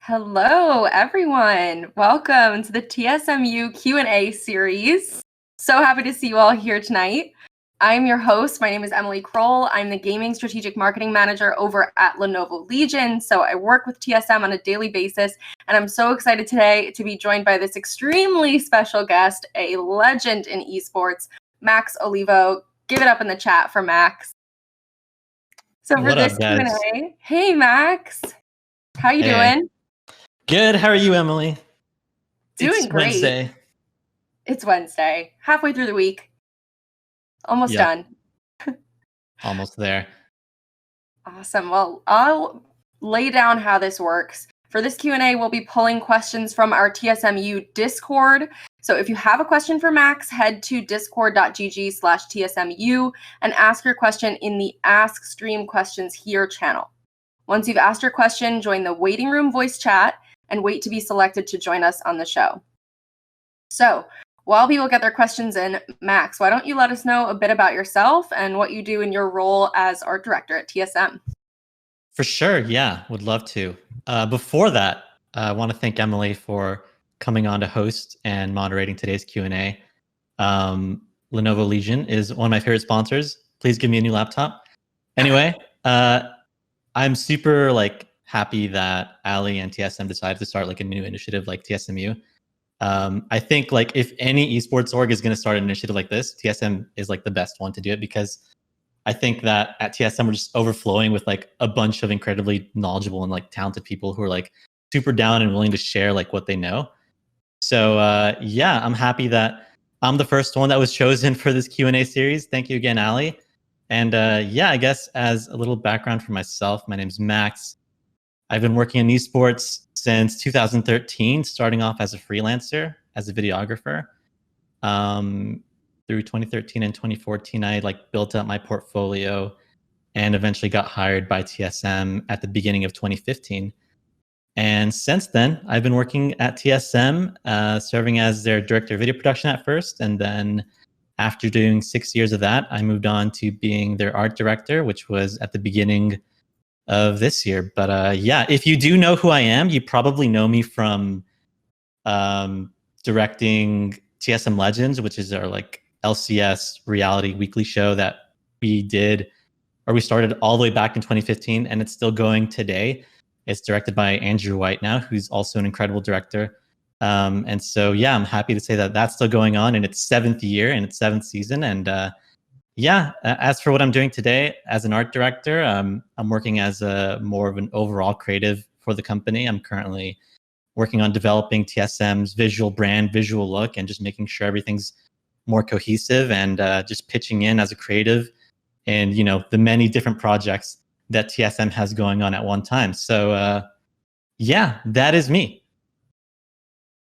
Hello, everyone. Welcome to the TSMU Q&A series. So happy to see you all here tonight. I'm your host. My name is Emily Kroll. I'm the Gaming Strategic Marketing Manager over at Lenovo Legion. So I work with TSM on a daily basis, and I'm so excited today to be joined by this extremely special guest, a legend in esports, Max Olivo. Give it up in the chat for Max. So for this Q&A, hey Max, how you doing? Good. How are you, Emily? Doing great. Wednesday. It's Wednesday, halfway through the week. Almost done. Almost there. Awesome. Well, I'll lay down how this works. For this Q&A, we'll be pulling questions from our TSMU Discord. So if you have a question for Max, head to discord.gg/TSMU and ask your question in the Ask Stream Questions Here channel. Once you've asked your question, join the waiting room voice chat and wait to be selected to join us on the show. So while people get their questions in, Max, why don't you let us know a bit about yourself and what you do in your role as art director at TSM? For sure. Yeah, would love to. Before that, I want to thank Emily for coming on to host and moderating today's Q&A. Lenovo Legion is one of my favorite sponsors. Please give me a new laptop. Anyway, I'm super happy that Ali and TSM decided to start a new initiative like TSMU. I think if any esports org is going to start an initiative like this, TSM is the best one to do it, because I think that at TSM we're just overflowing with a bunch of incredibly knowledgeable and talented people who are super down and willing to share what they know. So yeah, I'm happy that I'm the first one that was chosen for this Q&A series. Thank you again, Ali. And yeah, I guess as a little background for myself, my name is Max. I've been working in esports since 2013, starting off as a freelancer, as a videographer. Through 2013 and 2014, I built up my portfolio and eventually got hired by TSM at the beginning of 2015. And since then, I've been working at TSM, serving as their director of video production at first. And then after doing 6 years of that, I moved on to being their art director, which was at the beginning of this year. But yeah, if you do know who I am, you probably know me from directing TSM Legends, which is our LCS reality weekly show that we started all the way back in 2015, and it's still going today. It's directed by Andrew White now, who's also an incredible director. And so, yeah, I'm happy to say that that's still going on in its 7th year and its 7th season. And yeah, as for what I'm doing today as an art director, I'm working as more of an overall creative for the company. I'm currently working on developing TSM's visual brand, visual look, and just making sure everything's more cohesive, and just pitching in as a creative and the many different projects that TSM has going on at one time. So yeah, that is me.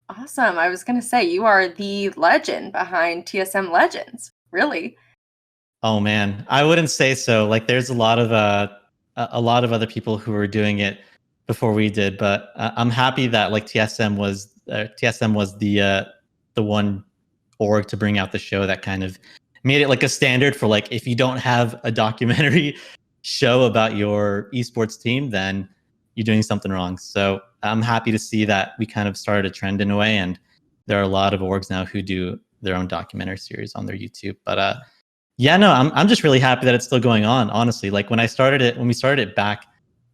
Awesome. I was going to say, you are the legend behind TSM Legends, really. Oh man, I wouldn't say so. There's a lot of other people who were doing it before we did, but I'm happy that TSM was the one org to bring out the show that kind of made it a standard for if you don't have a documentary show about your esports team, then you're doing something wrong. So I'm happy to see that we kind of started a trend in a way, and there are a lot of orgs now who do their own documentary series on their YouTube. But yeah, no, I'm just really happy that it's still going on. Honestly, when we started it back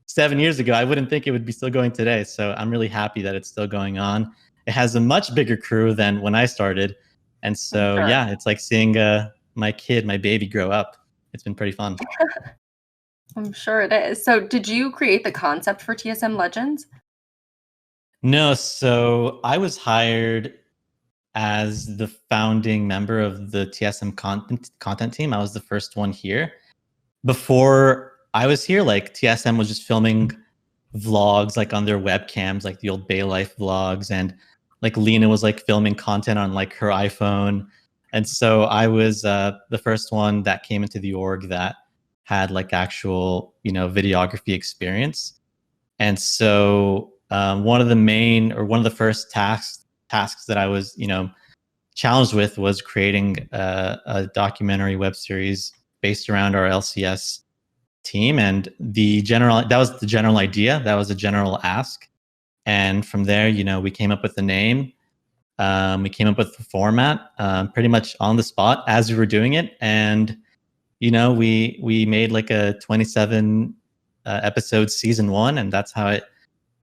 7 years ago, I wouldn't think it would be still going today. So I'm really happy that it's still going on. It has a much bigger crew than when I started, and so sure. Yeah, it's like seeing my baby grow up. It's been pretty fun. I'm sure it is. So did you create the concept for TSM Legends? No, so I was hired as the founding member of the TSM content team. I was the first one here. Before I was here, TSM was just filming vlogs on their webcams, the old Bay Life vlogs, and Lena was filming content on her iPhone. And so I was the first one that came into the org that had actual videography experience. And so one of the first tasks that I was challenged with was creating a documentary web series based around our LCS team. And that was the general idea. That was a general ask. And from there, we came up with the name. We came up with the format pretty much on the spot as we were doing it. And, we made like a 27 episode season 1, and that's how it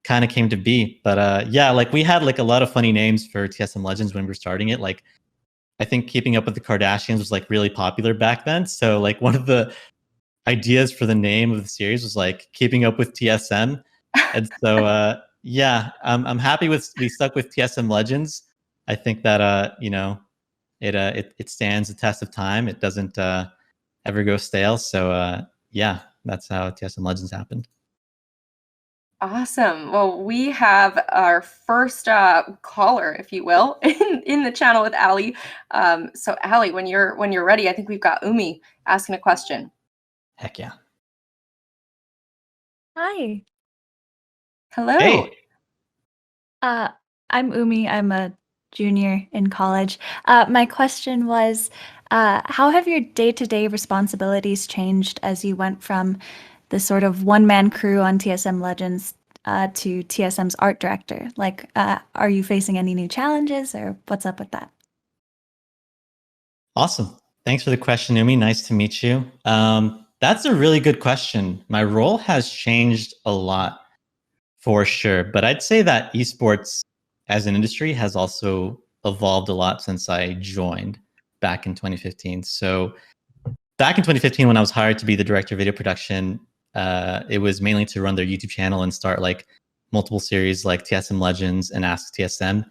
kind of came to be. But yeah, like we had like a lot of funny names for TSM Legends when we were starting it. Like I think Keeping Up with the Kardashians was like really popular back then. So like one of the ideas for the name of the series was like Keeping Up with TSM. And so yeah, I'm happy we stuck with TSM Legends. I think that it stands the test of time. It doesn't ever go stale. So yeah, that's how TSM Legends happened. Awesome. Well, we have our first caller, if you will, in the channel with Ali. So Ali, when you're ready, I think we've got Umi asking a question. Heck yeah. Hi. Hello. Hey. I'm Umi. I'm a junior in college. My question was, how have your day-to-day responsibilities changed as you went from the sort of one-man crew on TSM Legends to TSM's art director? Like, are you facing any new challenges, or what's up with that? Awesome. Thanks for the question, Umi. Nice to meet you. That's a really good question. My role has changed a lot for sure, but I'd say that esports as an industry has also evolved a lot since I joined back in 2015. So back in 2015, when I was hired to be the director of video production, it was mainly to run their YouTube channel and start like multiple series like TSM Legends and Ask TSM.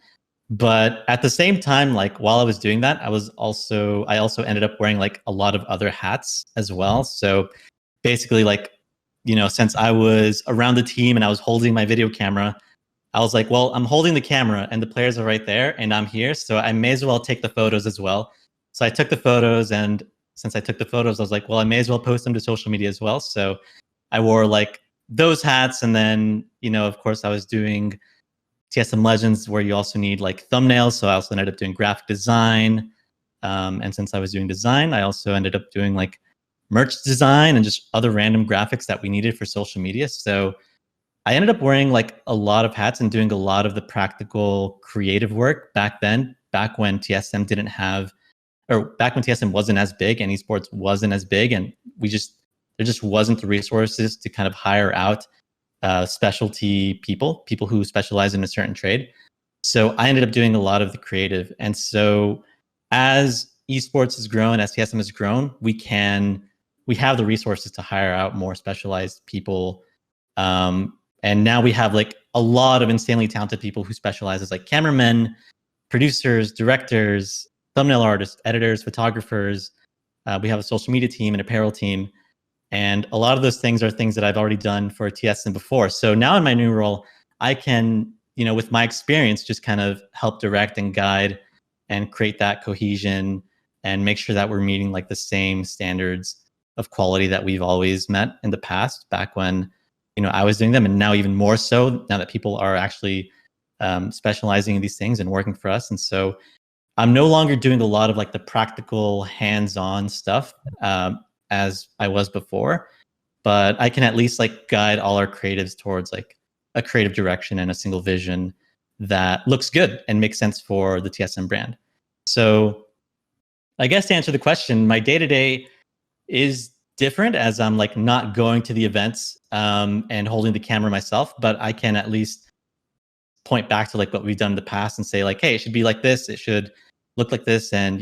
But at the same time, like while I was doing that, I also ended up wearing like a lot of other hats as well. So basically, like, since I was around the team and I was holding my video camera, I was like, well, I'm holding the camera and the players are right there and I'm here, so I may as well take the photos as well. So I took the photos, and since I took the photos, I was like, well, I may as well post them to social media as well. So I wore like those hats, and then, of course, I was doing TSM Legends, where you also need like thumbnails. So I also ended up doing graphic design. And since I was doing design, I also ended up doing like merch design and just other random graphics that we needed for social media. So I ended up wearing like a lot of hats and doing a lot of the practical creative work back then, back when TSM didn't have, or back when TSM wasn't as big and esports wasn't as big. And there just wasn't the resources to kind of hire out specialty people who specialize in a certain trade. So I ended up doing a lot of the creative. And so as esports has grown, as TSM has grown, we have the resources to hire out more specialized people. And now we have like a lot of insanely talented people who specialize as like cameramen, producers, directors, thumbnail artists, editors, photographers. We have a social media team, an apparel team. And a lot of those things are things that I've already done for TSM before. So now in my new role, I can, with my experience, just kind of help direct and guide and create that cohesion and make sure that we're meeting like the same standards of quality that we've always met in the past, back when, I was doing them. And now even more so now that people are actually specializing in these things and working for us. And so I'm no longer doing a lot of like the practical hands-on stuff as I was before, but I can at least like guide all our creatives towards like a creative direction and a single vision that looks good and makes sense for the TSM brand. So I guess to answer the question, my day-to-day is different as I'm like not going to the events and holding the camera myself, but I can at least point back to like what we've done in the past and say like, hey, it should be like this, it should look like this. And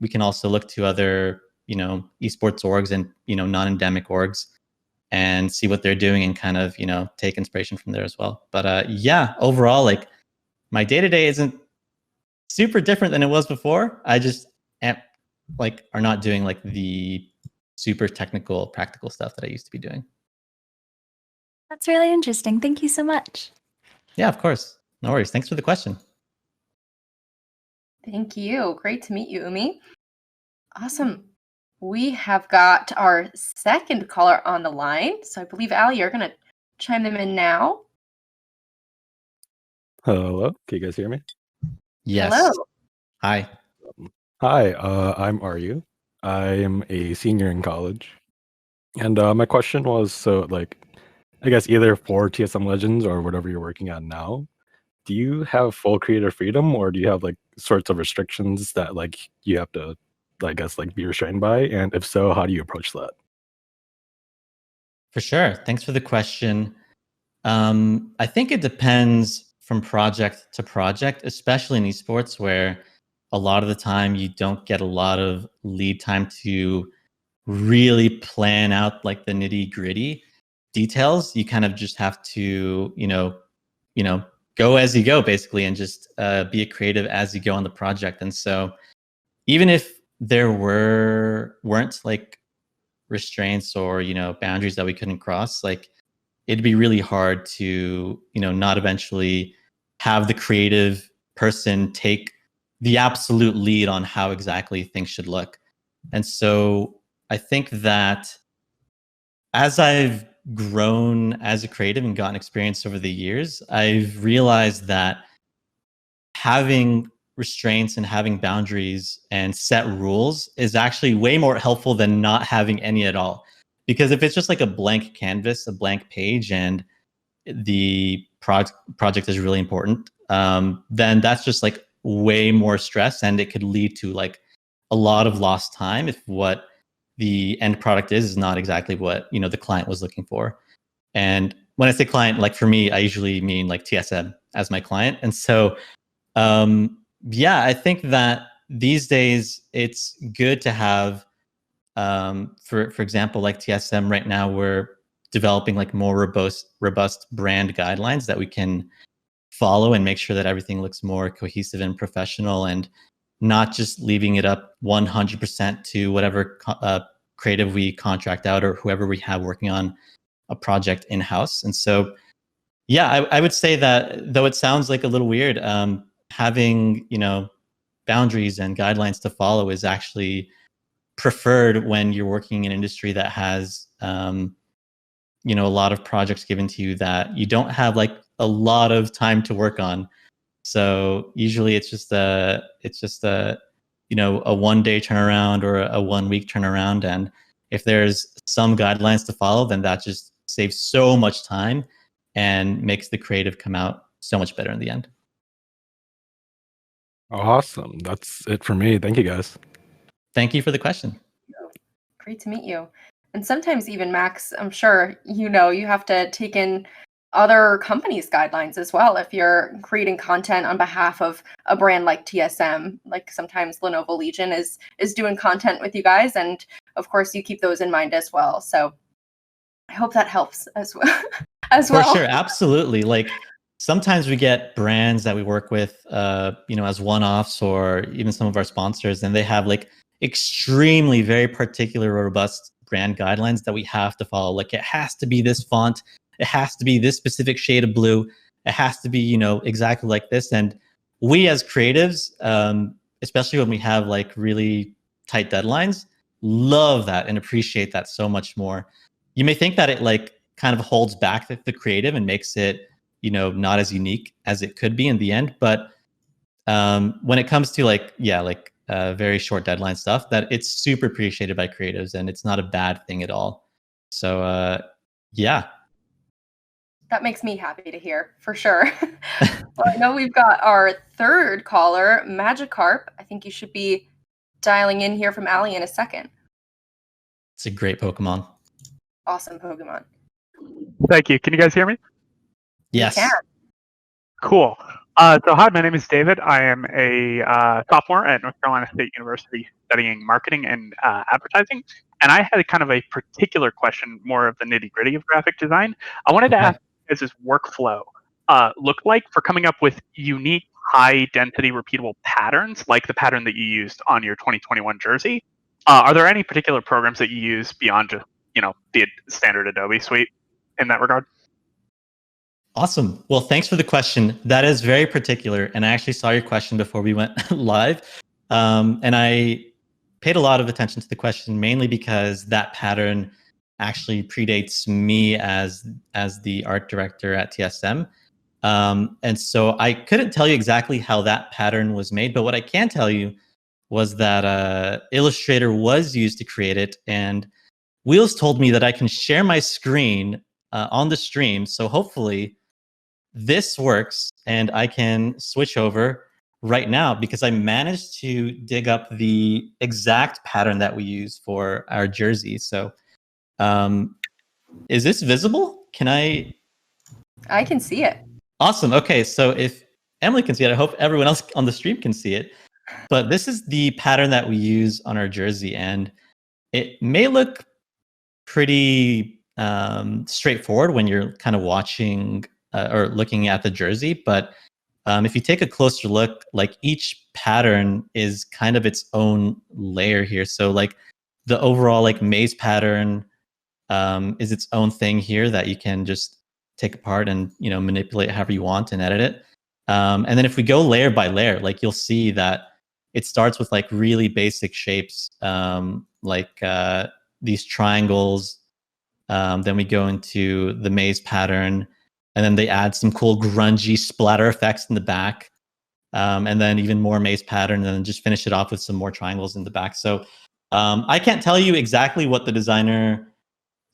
we can also look to other esports orgs and non-endemic orgs and see what they're doing and kind of take inspiration from there as well. But yeah, overall, like my day-to-day isn't super different than it was before. I just are not doing like the super technical practical stuff that I used to be doing. That's really interesting. Thank you so much. Yeah, of course. No worries. Thanks for the question. Thank you. Great to meet you, Umi. Awesome. We have got our second caller on the line. So I believe, Ali, you're going to chime them in now. Hello, can you guys hear me? Yes. Hello. Hi. Hi, I'm Aryu. I am a senior in college. And my question was, so like, I guess either for TSM Legends or whatever you're working on now, do you have full creative freedom, or do you have like sorts of restrictions that like you have to, I guess, like be restrained by? And if so, how do you approach that? For sure. Thanks for the question. I think it depends from project to project, especially in esports, where a lot of the time you don't get a lot of lead time to really plan out like the nitty gritty details. You kind of just have to, go as you go basically, and just be a creative as you go on the project. And so, even if there weren't like restraints or boundaries that we couldn't cross, like it'd be really hard to not eventually have the creative person take the absolute lead on how exactly things should look. And so I think that as I've grown as a creative and gotten experience over the years, I've realized that having restraints and having boundaries and set rules is actually way more helpful than not having any at all. Because if it's just like a blank canvas, a blank page, and the project is really important, then that's just like way more stress, and it could lead to like a lot of lost time if what the end product is not exactly what the client was looking for. And when I say client, like for me, I usually mean like TSM as my client. And so yeah, I think that these days it's good to have, for example, like TSM right now, we're developing like more robust brand guidelines that we can follow and make sure that everything looks more cohesive and professional, and not just leaving it up 100% to whatever creative we contract out or whoever we have working on a project in-house. And so yeah, I would say that though it sounds like a little weird, having boundaries and guidelines to follow is actually preferred when you're working in an industry that has a lot of projects given to you that you don't have like a lot of time to work on. So usually it's just a a 1 day turnaround or a 1 week turnaround, and if there's some guidelines to follow, then that just saves so much time and makes the creative come out so much better in the end. Awesome. That's it for me. Thank you guys. Thank you for the question. Great to meet you. And sometimes even Max, I'm sure you have to take in other companies' guidelines as well. If you're creating content on behalf of a brand like TSM, like sometimes Lenovo Legion is doing content with you guys, and of course you keep those in mind as well. So I hope that helps as well. For sure, absolutely. Like sometimes we get brands that we work with, as one-offs, or even some of our sponsors, and they have like extremely very particular, robust brand guidelines that we have to follow. Like it has to be this font, it has to be this specific shade of blue, it has to be exactly like this. And we as creatives, especially when we have like really tight deadlines, love that and appreciate that so much more. You may think that it like kind of holds back the creative and makes it not as unique as it could be in the end, but when it comes to like very short deadline stuff, that it's super appreciated by creatives and it's not a bad thing at all. So yeah, that makes me happy to hear, for sure. Well, I know we've got our third caller, Magikarp. I think you should be dialing in here from Allie in a second. it's a great Pokemon. Awesome Pokemon. Thank you. Can you guys hear me? Yes. You can. Cool. So hi, my name is David. I am a sophomore at North Carolina State University studying marketing and advertising. And I had a kind of a particular question, more of the nitty-gritty of graphic design. I wanted to ask you guys' workflow look like for coming up with unique, high-density, repeatable patterns, like the pattern that you used on your 2021 jersey. Are there any particular programs that you use beyond just the standard Adobe suite in that regard? Awesome. Well, thanks for the question. That is very particular. And I actually saw your question before we went live. And I paid a lot of attention to the question, mainly because that pattern actually predates me as the art director at TSM. And so I couldn't tell you exactly how that pattern was made, but what I can tell you was that Illustrator was used to create it. And Wheels told me that I can share my screen on the stream. So hopefully this works and I can switch over right now because I managed to dig up the exact pattern that we use for our jersey. So is this visible? Can I can see it. Awesome. Okay, so if Emily can see it, I hope everyone else on the stream can see it. But this is the pattern that we use on our jersey, and it may look pretty straightforward when you're kind of watching or looking at the jersey. But if you take a closer look, like each pattern is kind of its own layer here. So like the overall like maze pattern is its own thing here that you can just take apart and manipulate however you want and edit it. And then if we go layer by layer, like you'll see that it starts with like really basic shapes, like these triangles. Then we go into the maze pattern, and then they add some cool grungy splatter effects in the back, and then even more maze pattern, and then just finish it off with some more triangles in the back. So I can't tell you exactly what the designer's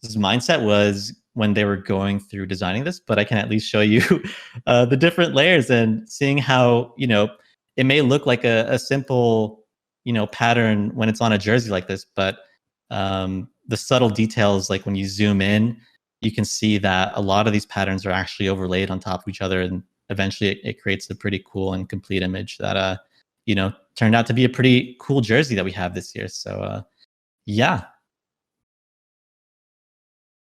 mindset was when they were going through designing this, but I can at least show you the different layers and seeing how it may look like a simple pattern when it's on a jersey like this, but the subtle details, like when you zoom in, you can see that a lot of these patterns are actually overlaid on top of each other, and eventually it creates a pretty cool and complete image that turned out to be a pretty cool jersey that we have this year. So yeah.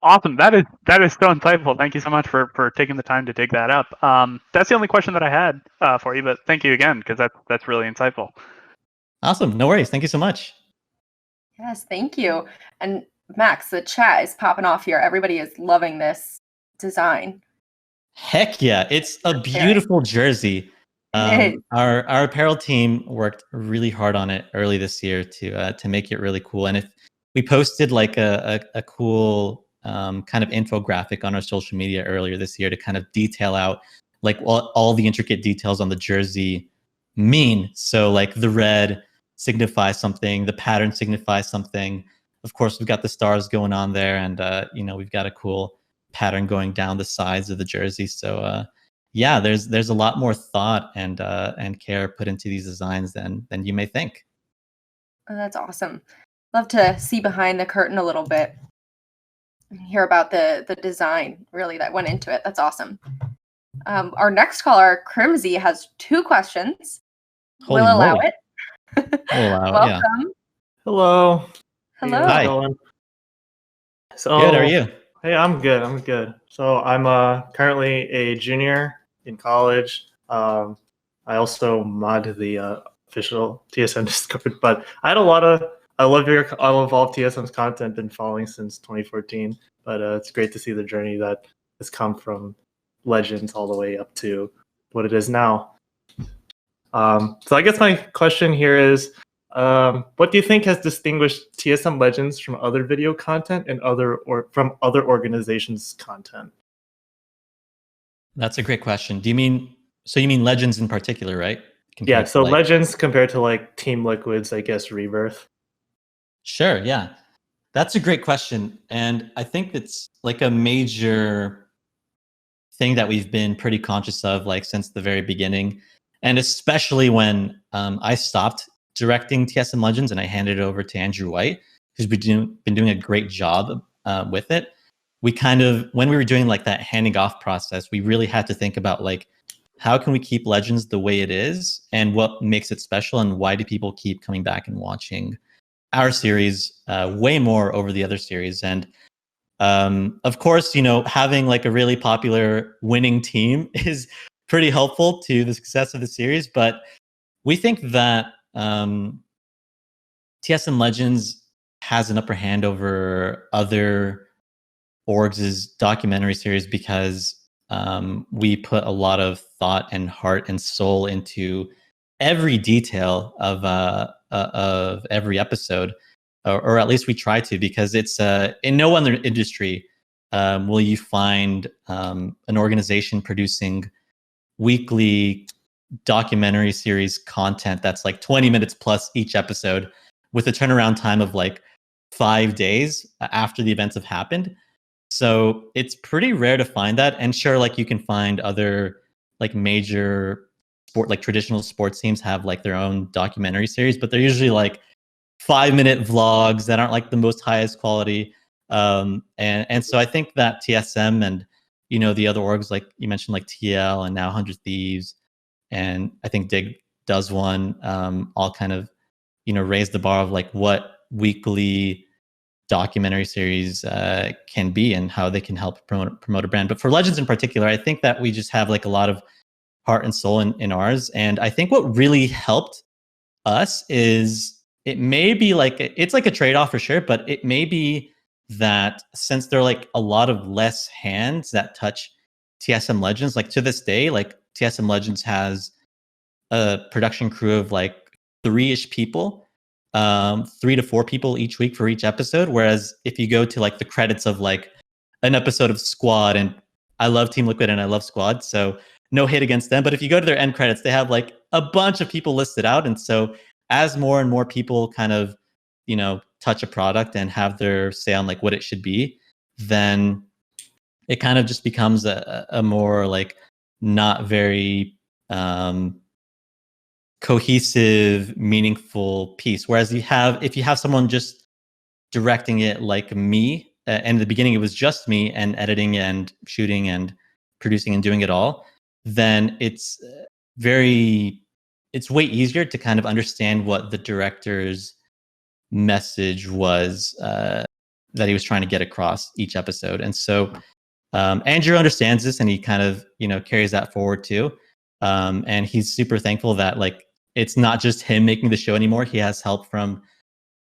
Awesome. That is so insightful. Thank you so much for taking the time to dig that up. That's the only question that I had for you, but thank you again, because that's really insightful. Awesome. No worries. Thank you so much. Yes, thank you. And Max, the chat is popping off here. Everybody is loving this design. Heck yeah. It's a beautiful jersey. Our apparel team worked really hard on it early this year to make it really cool. And if we posted like a cool kind of infographic on our social media earlier this year to kind of detail out like what all the intricate details on the jersey mean. So like the red signifies something, the pattern signifies something. Of course, we've got the stars going on there, and we've got a cool pattern going down the sides of the jersey. So yeah, there's a lot more thought and care put into these designs than you may think. Oh, that's awesome. Love to see behind the curtain a little bit and hear about the design really that went into it. That's awesome. Our next caller, Crimsy, has 2 questions. Holy we'll allow moly. it. We'll allow Welcome. it, yeah. Hello. Hello. Hey, how's Hi. it going? So, Good, how are you? Hey, I'm good. So I'm currently a junior in college. I also mod the official TSM Discord, but I love all of TSM's content, been following since 2014. But it's great to see the journey that has come from Legends all the way up to what it is now. So I guess my question here is, what do you think has distinguished TSM Legends from other video content and from other organizations' content? That's a great question. You mean Legends in particular, right? Yeah, so Legends compared to like Team Liquid's, I guess, Rebirth. Sure, yeah. That's a great question. And I think it's like a major thing that we've been pretty conscious of like since the very beginning. And especially when I stopped directing TSM Legends and I handed it over to Andrew White, who's been doing a great job with it. We kind of, when we were doing like that handing off process, we really had to think about like, how can we keep Legends the way it is and what makes it special and why do people keep coming back and watching our series way more over the other series. And of course, having like a really popular winning team is pretty helpful to the success of the series. But we think that TSM Legends has an upper hand over other orgs' documentary series because we put a lot of thought and heart and soul into every detail of every episode, or at least we try to, because it's in no other industry will you find an organization producing weekly documentary series content that's like 20 minutes plus each episode with a turnaround time of like 5 days after the events have happened. So it's pretty rare to find that. And sure, like you can find other like major sport, like traditional sports teams have like their own documentary series, but they're usually like 5-minute vlogs that aren't like the most highest quality. And so I think that TSM and the other orgs like you mentioned, like TL and now 100 Thieves, and I think Dig does one, all kind of raise the bar of like what weekly documentary series can be and how they can help promote a brand. But for Legends in particular, I think that we just have like a lot of heart and soul in ours. And I think what really helped us is it may be like it's like a trade-off for sure, but it may be that since there are like a lot of less hands that touch TSM Legends, like to this day, like TSM Legends has a production crew of like 3-ish people, 3 to 4 people each week for each episode. Whereas if you go to like the credits of like an episode of Squad, and I love Team Liquid and I love Squad, so no hate against them. But if you go to their end credits, they have like a bunch of people listed out. And so as more and more people kind of, touch a product and have their say on like what it should be, then it kind of just becomes a more like not very cohesive, meaningful piece. Whereas if you have someone just directing it like me, and in the beginning it was just me and editing and shooting and producing and doing it all, then it's way easier to kind of understand what the director's message was that he was trying to get across each episode. And so Andrew understands this, and he kind of carries that forward too. And he's super thankful that like it's not just him making the show anymore. He has help from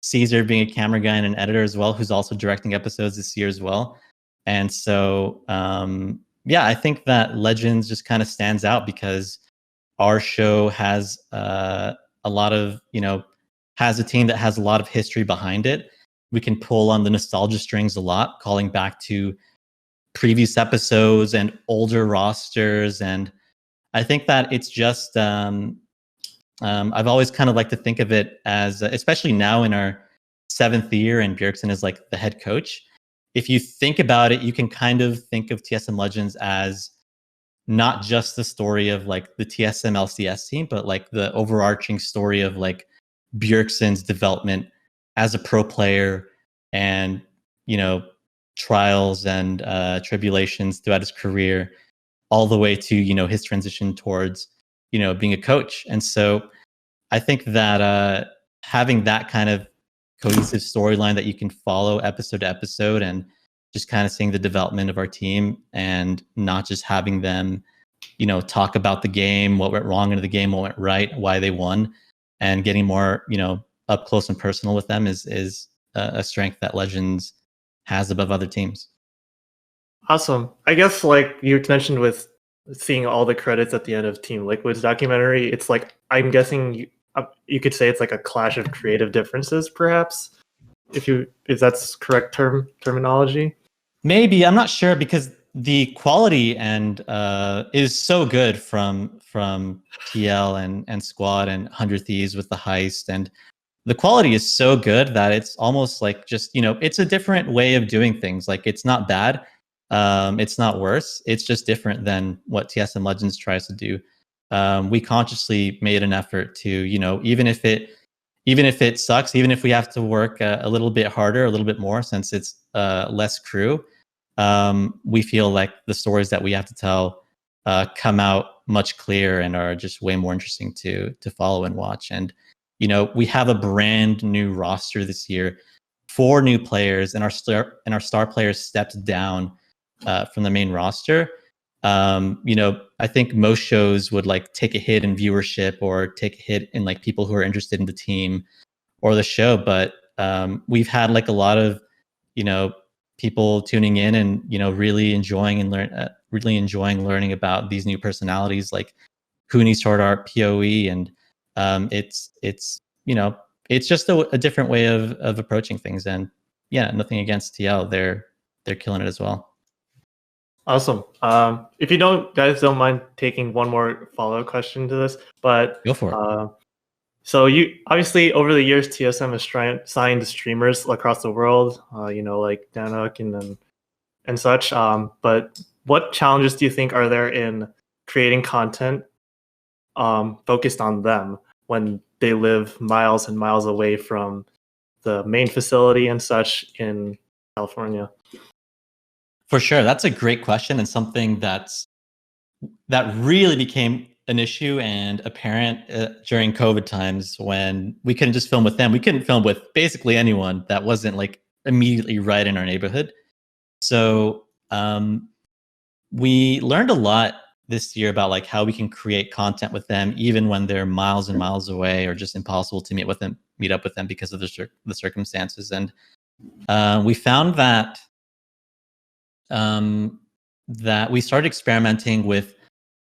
Caesar being a camera guy and an editor as well, who's also directing episodes this year as well. And so I think that Legends just kind of stands out because our show has a lot of has a team that has a lot of history behind it. We can pull on the nostalgia strings a lot, calling back to previous episodes and older rosters. And I think that it's just I've always kind of liked to think of it as, especially now in our 7th year and Bjergsen is like the head coach. If you think about it, you can kind of think of TSM Legends as not just the story of like the TSM LCS team, but like the overarching story of like Bjergsen's development as a pro player and, trials and tribulations throughout his career, all the way to, his transition towards, being a coach. And so I think that having that kind of cohesive storyline that you can follow episode to episode and just kind of seeing the development of our team and not just having them, talk about the game, what went wrong in the game, what went right, why they won, and getting more, up close and personal with them is a strength that Legends has above other teams. Awesome. I guess like you mentioned with seeing all the credits at the end of Team Liquid's documentary, it's like I'm guessing you could say it's like a clash of creative differences, perhaps, if that's correct terminology. Maybe, I'm not sure, because the quality and is so good from TL and Squad and 100 Thieves with the heist, and the quality is so good that it's almost like just it's a different way of doing things. Like it's not bad, it's not worse. It's just different than what TSM Legends tries to do. We consciously made an effort to even if it sucks, even if we have to work a little bit harder, a little bit more, since it's less crew. We feel like the stories that we have to tell come out much clearer and are just way more interesting to follow and watch. And we have a brand new roster this year, 4 new players, and our star players stepped down from the main roster. I think most shows would like take a hit in viewership or take a hit in like people who are interested in the team or the show, but we've had like a lot of people tuning in and really enjoying learning about these new personalities like Hooney, Sword Art, PoE, and it's just a different way of approaching things. And nothing against TL, they're killing it as well. Awesome. If you guys don't mind taking one more follow-up question to this, but Go for it. So you obviously over the years TSM has signed streamers across the world, like Danuk and then and such. But what challenges do you think are there in creating content focused on them when they live miles and miles away from the main facility and such in California? For sure, that's a great question, and something that really became an issue and apparent during COVID times, when we couldn't just film with them. We couldn't film with basically anyone that wasn't like immediately right in our neighborhood. So we learned a lot this year about like how we can create content with them even when they're miles and miles away, or just impossible to meet up with them because of the circumstances. And we found that that we started experimenting with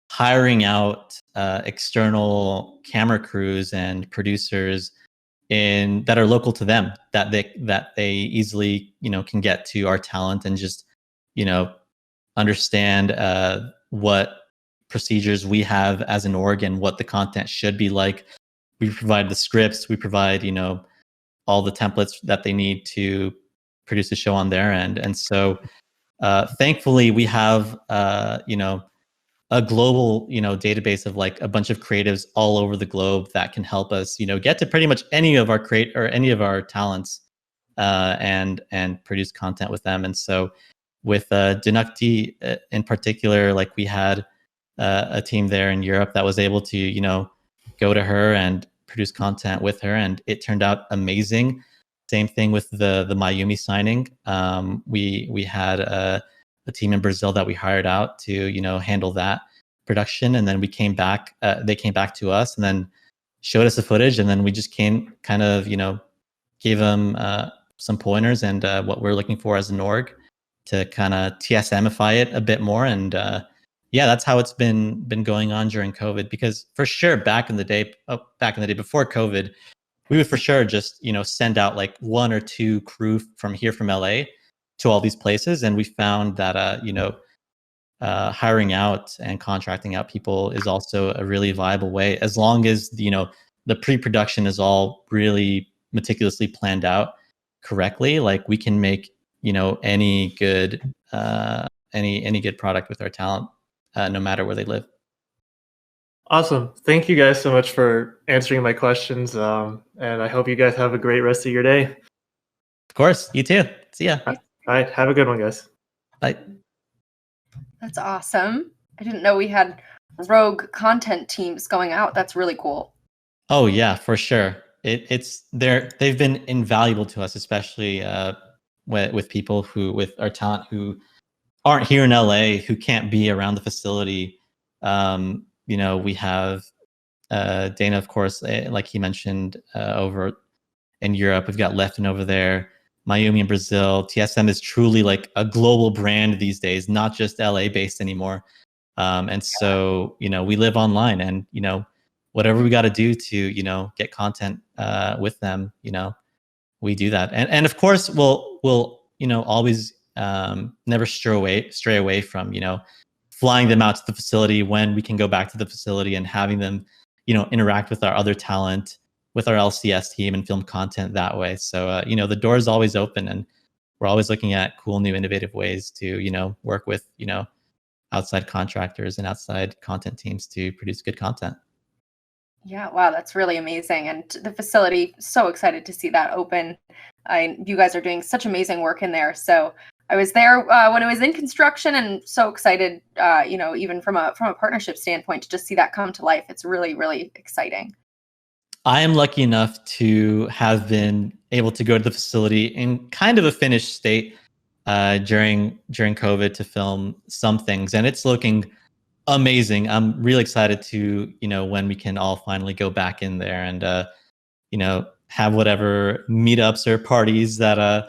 hiring out external camera crews and producers that are local to them, that they easily can get to our talent and just understand what procedures we have as an org and what the content should be like. We provide the scripts, we provide all the templates that they need to produce a show on their end. And so thankfully we have a global database of like a bunch of creatives all over the globe that can help us get to pretty much any of our talents and produce content with them. And so with Dinukti in particular, like we had a team there in Europe that was able to go to her and produce content with her, and it turned out amazing. Same thing with the Mayumi signing. We had a team in Brazil that we hired out to handle that production, and then we came back. They came back to us and then showed us the footage, and then we just gave them some pointers and what we're looking for as an org to kind of TSMify it a bit more. And that's how it's been going on during COVID. Because for sure, back in the day before COVID, we would for sure just send out like one or two crew from LA to all these places, and we found that hiring out and contracting out people is also a really viable way, as long as the pre-production is all really meticulously planned out correctly. Like we can make any good product with our talent, no matter where they live. Awesome. Thank you guys so much for answering my questions. And I hope you guys have a great rest of your day. Of course. You too. See ya. All right. Have a good one, guys. Bye. That's awesome. I didn't know we had rogue content teams going out. That's really cool. Oh yeah, for sure. They've been invaluable to us, especially with people with our talent who aren't here in LA, who can't be around the facility. We have Dana, of course, like he mentioned, over in Europe. We've got Lefton over there, Mayumi in Brazil. TSM is truly like a global brand these days, not just LA based anymore. And so, we live online, and, whatever we got to do to, get content with them, we do that. And of course, we'll always never stray away from, flying them out to the facility when we can go back to the facility and having them, interact with our other talent, with our LCS team, and film content that way. So, the door is always open, and we're always looking at cool, new, innovative ways to, work with, outside contractors and outside content teams to produce good content. Yeah, wow, that's really amazing. And the facility, so excited to see that open. You guys are doing such amazing work in there. So I was there when it was in construction, and so excited, even from a partnership standpoint, to just see that come to life. It's really, really exciting. I am lucky enough to have been able to go to the facility in kind of a finished state during COVID to film some things, and it's looking amazing. I'm really excited to when we can all finally go back in there and have whatever meetups or parties that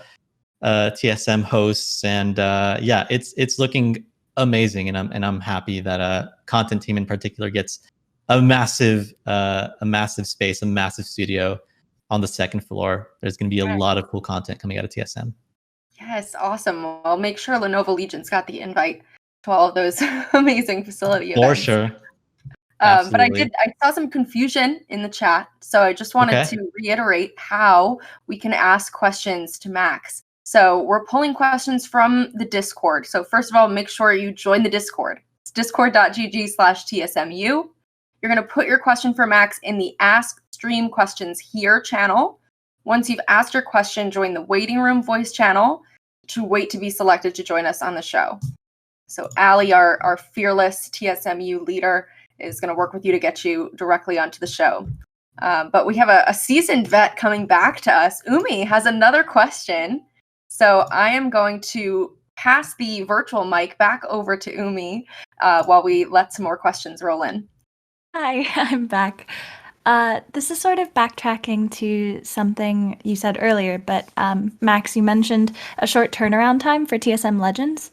TSM hosts, and it's looking amazing, and I'm happy that a content team in particular gets a massive space, a massive studio on the second floor. There's going to be a lot of cool content coming out of TSM. Yes, awesome. I'll make sure Lenovo Legion's got the invite to all of those amazing facility events. For sure. But I saw some confusion in the chat, so I just wanted to reiterate how we can ask questions to Max. So we're pulling questions from the Discord. So first of all, make sure you join the Discord. It's discord.gg/TSMU. You're going to put your question for Max in the Ask Stream Questions Here channel. Once you've asked your question, join the waiting room voice channel to wait to be selected to join us on the show. So Allie, our fearless TSMU leader, is going to work with you to get you directly onto the show. But we have a seasoned vet coming back to us. Umi has another question. So I am going to pass the virtual mic back over to Umi while we let some more questions roll in. Hi, I'm back. This is sort of backtracking to something you said earlier, but Max, you mentioned a short turnaround time for TSM Legends.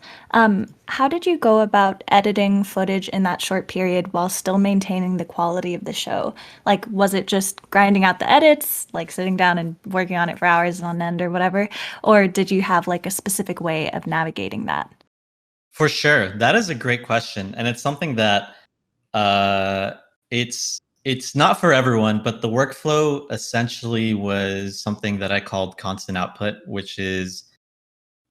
How did you go about editing footage in that short period while still maintaining the quality of the show? Like, was it just grinding out the edits, like sitting down and working on it for hours on end or whatever? Or did you have like a specific way of navigating that? For sure. That is a great question. And it's something that it's not for everyone, but the workflow essentially was something that I called constant output, which is,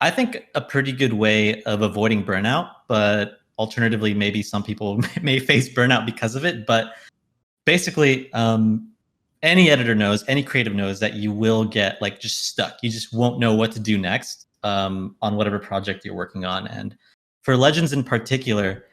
I think, a pretty good way of avoiding burnout. But alternatively, maybe some people may face burnout because of it. But basically, any editor knows, any creative knows that you will get like just stuck. You just won't know what to do next on whatever project you're working on. And for Legends in particular,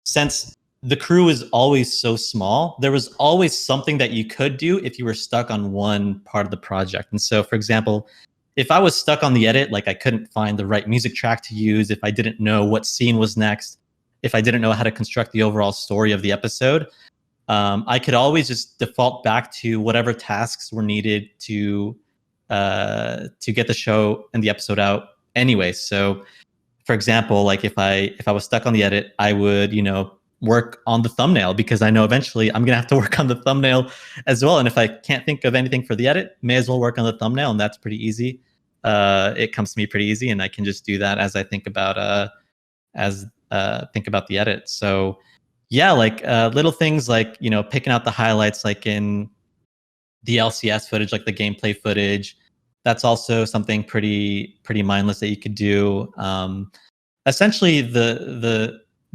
since the crew is always so small, there was always something that you could do if you were stuck on one part of the project. And so, for example, if I was stuck on the edit, like I couldn't find the right music track to use, if I didn't know what scene was next, if I didn't know how to construct the overall story of the episode, I could always just default back to whatever tasks were needed to get the show and the episode out anyway. So, for example, like if I was stuck on the edit, I would, work on the thumbnail, because I know eventually I'm gonna have to work on the thumbnail as well. And if I can't think of anything for the edit, may as well work on the thumbnail, and that's pretty easy. It comes to me pretty easy, and I can just do that as I think about the edit. So yeah, like little things like picking out the highlights, like in the LCS footage, like the gameplay footage. That's also something pretty mindless that you could do. Essentially,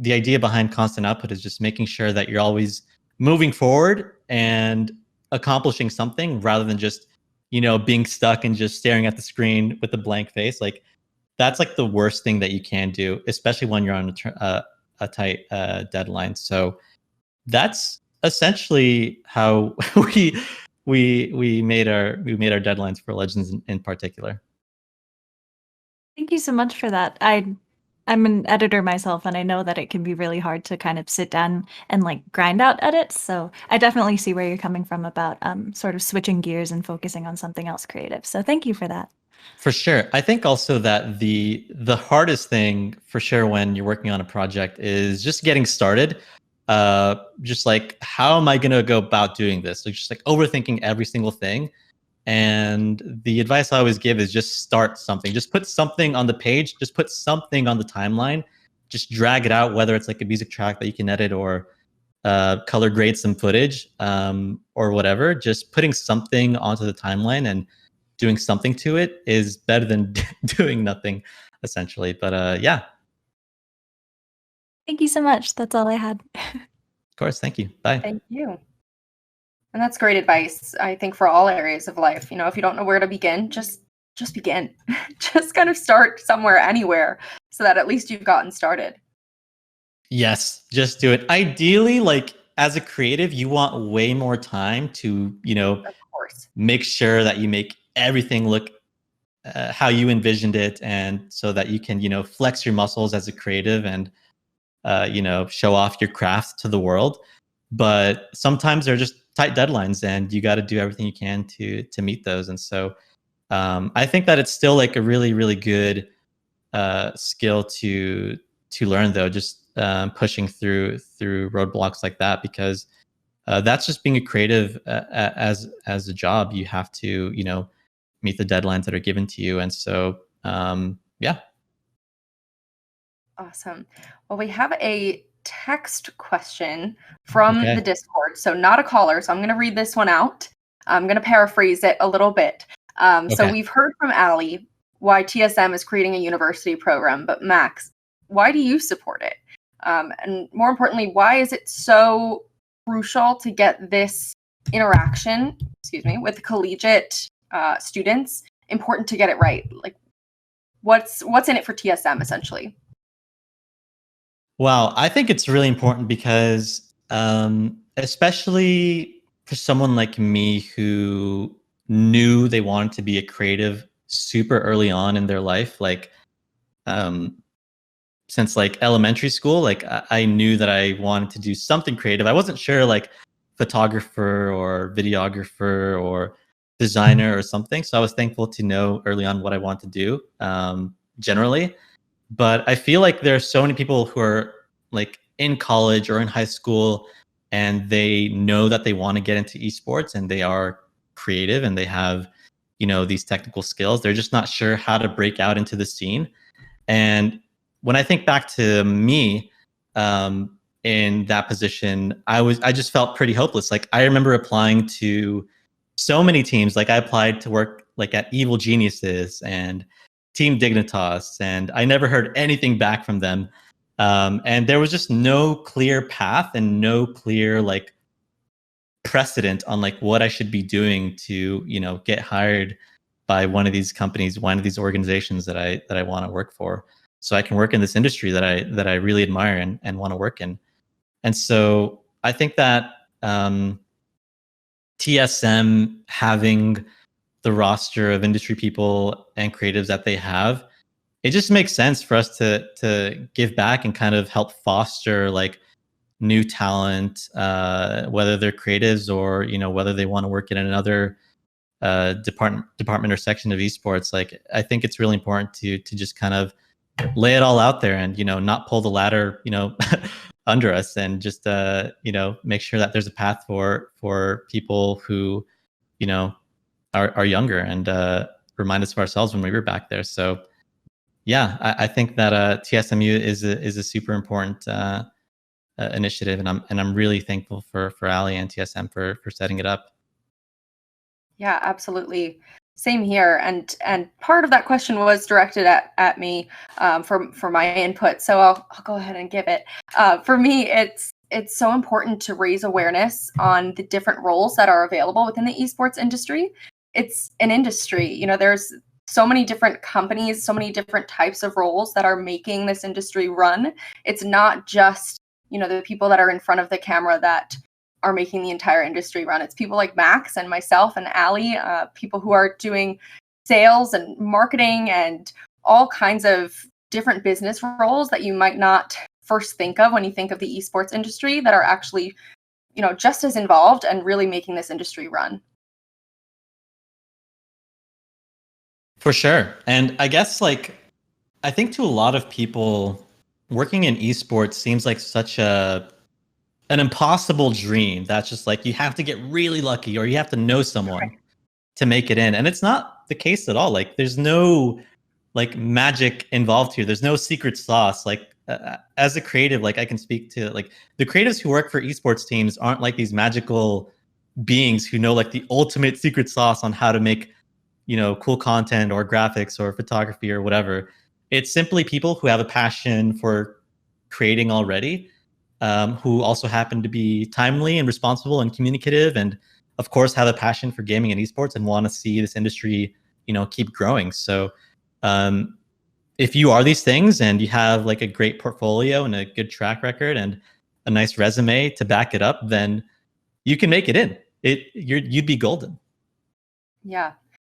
the idea behind constant output is just making sure that you're always moving forward and accomplishing something, rather than just being stuck and just staring at the screen with a blank face. Like that's like the worst thing that you can do, especially when you're on a tight deadline. So that's essentially how we made our deadlines for Legends in particular. Thank you so much for that. I'm an editor myself, and I know that it can be really hard to kind of sit down and like grind out edits. So I definitely see where you're coming from about sort of switching gears and focusing on something else creative. So thank you for that. For sure. I think also that the hardest thing for sure when you're working on a project is just getting started. Just like, how am I going to go about doing this? Like, just like overthinking every single thing. And the advice I always give is just start something. Just put something on the page. Just put something on the timeline. Just drag it out, whether it's like a music track that you can edit or color grade some footage or whatever. Just putting something onto the timeline and doing something to it is better than doing nothing, essentially. But yeah. Thank you so much. That's all I had. Of course. Thank you. Bye. Thank you. And that's great advice, I think, for all areas of life. If you don't know where to begin, just begin. Just kind of start somewhere, anywhere, so that at least you've gotten started. Yes, just do it. Ideally, like as a creative, you want way more time to, Of course. make sure that you make everything look how you envisioned it, and so that you can, flex your muscles as a creative and, show off your craft to the world. But sometimes they're just tight deadlines, and you got to do everything you can to meet those. And so I think that it's still like a really, really good skill to learn, though, just pushing through roadblocks like that, because that's just being a creative as a job. You have to meet the deadlines that are given to you. And so yeah. Awesome. Well, we have a text question from the Discord. So not a caller. So I'm going to read this one out. I'm going to paraphrase it a little bit. So we've heard from Allie. why TSM is creating a university program, but Max, why do you support it? And more importantly, why is it so crucial to get this interaction, with collegiate students important to get it right? Like, what's in it for TSM essentially? Wow, I think it's really important because, especially for someone like me who knew they wanted to be a creative super early on in their life, like since like elementary school, like I knew that I wanted to do something creative. I wasn't sure like photographer or videographer or designer or something. So I was thankful to know early on what I want to do, generally. But I feel like there are so many people who are like in college or in high school and they know that they want to get into esports and they are creative and they have, these technical skills. They're just not sure how to break out into the scene. And when I think back to me, in that position, I just felt pretty hopeless. Like I remember applying to so many teams. Like I applied to work like at Evil Geniuses and Team Dignitas, and I never heard anything back from them. And there was just no clear path and no clear like precedent on like what I should be doing to, get hired by one of these companies, one of these organizations that I want to work for, so I can work in this industry that I really admire and want to work in. And so I think that TSM having the roster of industry people and creatives that they have, it just makes sense for us to give back and kind of help foster like new talent, whether they're creatives or whether they want to work in another department or section of esports. Like I think it's really important to just kind of lay it all out there and not pull the ladder under us, and just make sure that there's a path for people who are younger, and remind us of ourselves when we were back there. So yeah, I think that TSMU is a super important initiative, and I'm really thankful for Ali and TSM for setting it up. Yeah, absolutely. Same here. And part of that question was directed at me for my input. So I'll go ahead and give it. For me, it's so important to raise awareness on the different roles that are available within the esports industry. It's an industry. There's so many different companies, so many different types of roles that are making this industry run. It's not just, the people that are in front of the camera that are making the entire industry run. It's people like Max and myself and Ali, people who are doing sales and marketing and all kinds of different business roles that you might not first think of when you think of the esports industry, that are actually, just as involved and really making this industry run. For sure. And I guess I think to a lot of people, working in esports seems like such an impossible dream. That's just like you have to get really lucky or you have to know someone to make it in. And it's not the case at all. Like there's no like magic involved here. There's no secret sauce. Like as a creative, like I can speak to like the creatives who work for esports teams aren't like these magical beings who know like the ultimate secret sauce on how to make cool content or graphics or photography or whatever. It's simply people who have a passion for creating already, who also happen to be timely and responsible and communicative, and of course have a passion for gaming and esports and want to see this industry keep growing. So if you are these things and you have like a great portfolio and a good track record and a nice resume to back it up, then you can make it in. You'd be golden. Yeah,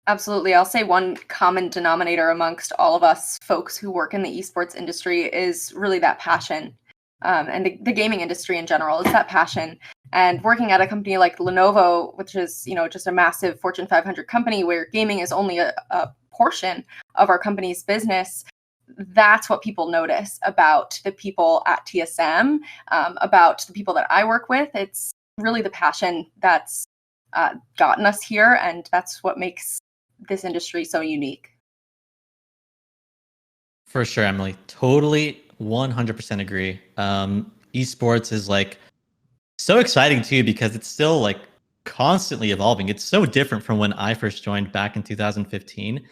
absolutely. I'll say one common denominator amongst all of us folks who work in the esports industry is really that passion. And the gaming industry in general is that passion. And working at a company like Lenovo, which is, just a massive Fortune 500 company where gaming is only a portion of our company's business, that's what people notice about the people at TSM, about the people that I work with. It's really the passion that's gotten us here, and that's what makes this industry so unique. For sure, Emily. Totally 100% agree. Esports is like so exciting too because it's still like constantly evolving. It's so different from when I first joined back in 2015.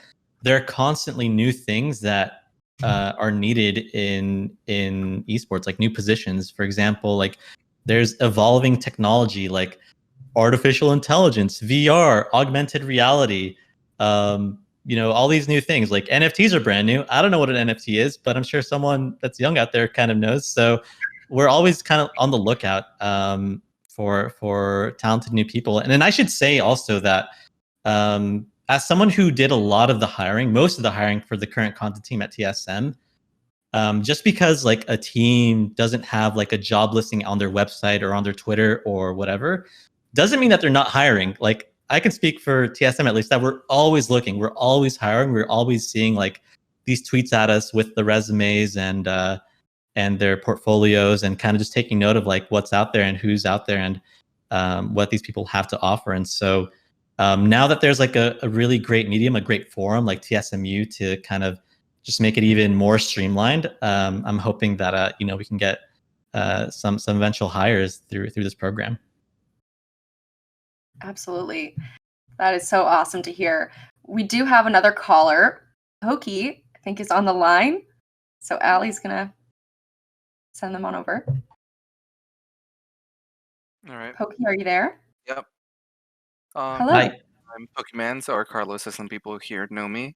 there are constantly new things that are needed in esports, like new positions. For example, like there's evolving technology like artificial intelligence, VR, augmented reality, all these new things. Like NFTs are brand new. I don't know what an NFT is, but I'm sure someone that's young out there kind of knows. So we're always kind of on the lookout for talented new people. And then I should say also that as someone who did a lot of the hiring, most of the hiring for the current content team at TSM, just because like a team doesn't have like a job listing on their website or on their Twitter or whatever, doesn't mean that they're not hiring. Like I can speak for TSM at least that we're always looking, we're always hiring, we're always seeing like these tweets at us with the resumes and their portfolios, and kind of just taking note of like what's out there and who's out there and what these people have to offer. And so now that there's like a really great medium, a great forum like TSMU to kind of just make it even more streamlined, I'm hoping that we can get some eventual hires through this program. Absolutely. That is so awesome to hear. We do have another caller. Hoki, I think, is on the line. So Allie's going to send them on over. All right. Hoki, are you there? Yep. Hello. Hi. I'm Pokemans, or Carlos, as some people here know me.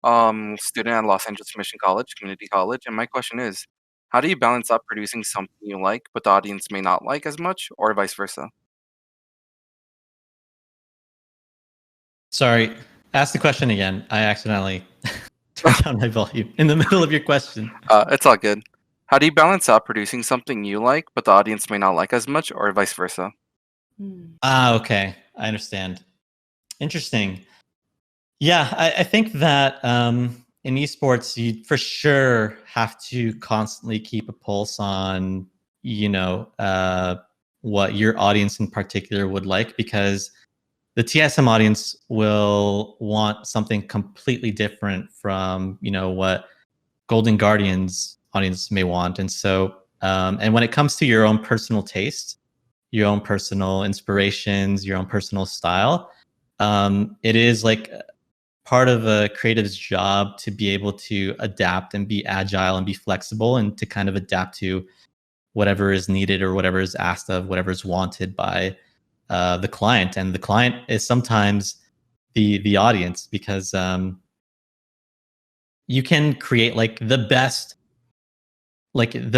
Student at Los Angeles Mission College, community college, and my question is, how do you balance up producing something you like, but the audience may not like as much, or vice versa? Sorry, ask the question again. I accidentally turned down my volume in the middle of your question. It's all good. How do you balance up producing something you like, but the audience may not like as much, or vice versa? Okay. I understand. Interesting. Yeah, I think that in esports, you for sure have to constantly keep a pulse on, what your audience in particular would like, because the TSM audience will want something completely different from, what Golden Guardians audience may want. And so, and when it comes to your own personal taste, your own personal inspirations, your own personal style, it is like part of a creative's job to be able to adapt and be agile and be flexible and to kind of adapt to whatever is needed or whatever is asked of, whatever is wanted by the client. And the client is sometimes the audience, because you can create like the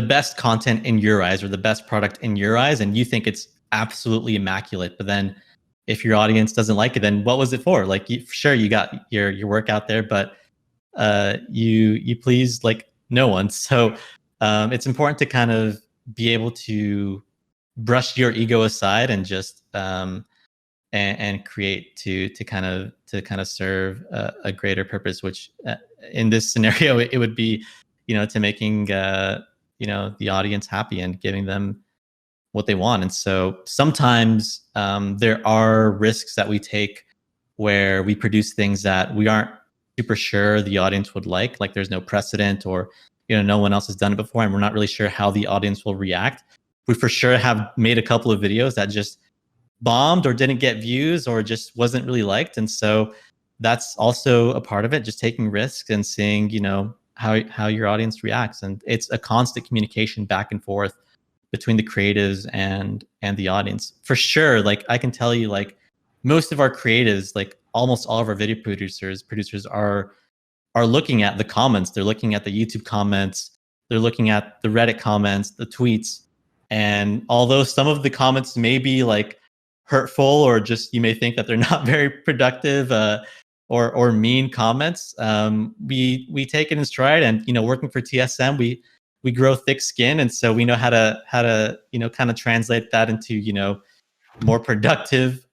best content in your eyes or the best product in your eyes, and you think it's absolutely immaculate. But then if your audience doesn't like it, then what was it for? Like, sure, you got your work out there, but you pleased like no one. So it's important to kind of be able to brush your ego aside and just and create to kind of serve a greater purpose, which in this scenario it would be, to making the audience happy and giving them what they want. And so sometimes there are risks that we take where we produce things that we aren't super sure the audience would like there's no precedent, or no one else has done it before and we're not really sure how the audience will react. We for sure have made a couple of videos that just bombed or didn't get views or just wasn't really liked. And so that's also a part of it, just taking risks and seeing, how your audience reacts. And it's a constant communication back and forth between the creatives and the audience. For sure, like I can tell you, like most of our creatives, like almost all of our video producers are looking at the comments. They're looking at the YouTube comments. They're looking at the Reddit comments, the tweets. And although some of the comments may be like hurtful, or just you may think that they're not very productive or mean comments, we take it in stride. And working for TSM, we grow thick skin, and so we know how to kind of translate that into more productive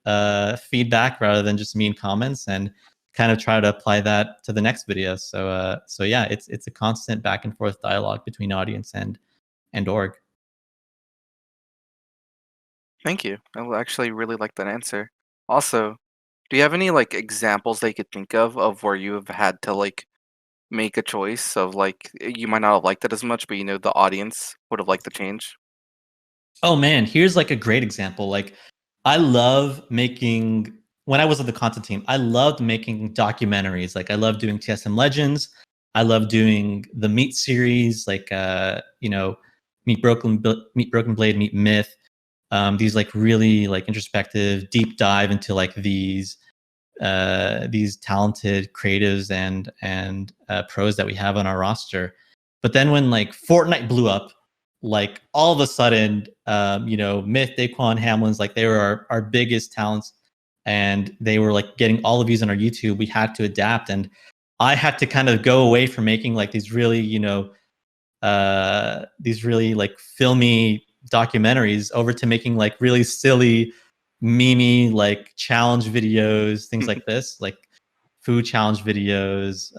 feedback rather than just mean comments, and kind of try to apply that to the next video. So yeah, it's a constant back and forth dialogue between audience and org. Thank you. I will actually really like that answer. Also, do you have any like examples that you could think of where you have had to like make a choice of like you might not have liked it as much, but the audience would have liked the change? Oh man, here's like a great example. Like I love making when I was on the content team, I loved making documentaries. Like I loved doing TSM Legends. I loved doing the Meet series, like Meet Broken Blade, Meet Myth. These like really like introspective, deep dive into like these talented creatives and pros that we have on our roster. But then when like Fortnite blew up, like all of a sudden, Myth, Daquan, Hamlin's, like they were our biggest talents, and they were like getting all the views on our YouTube. We had to adapt, and I had to kind of go away from making like these really, these really like filmy documentaries over to making like really silly, memey like challenge videos, things like this, like food challenge videos,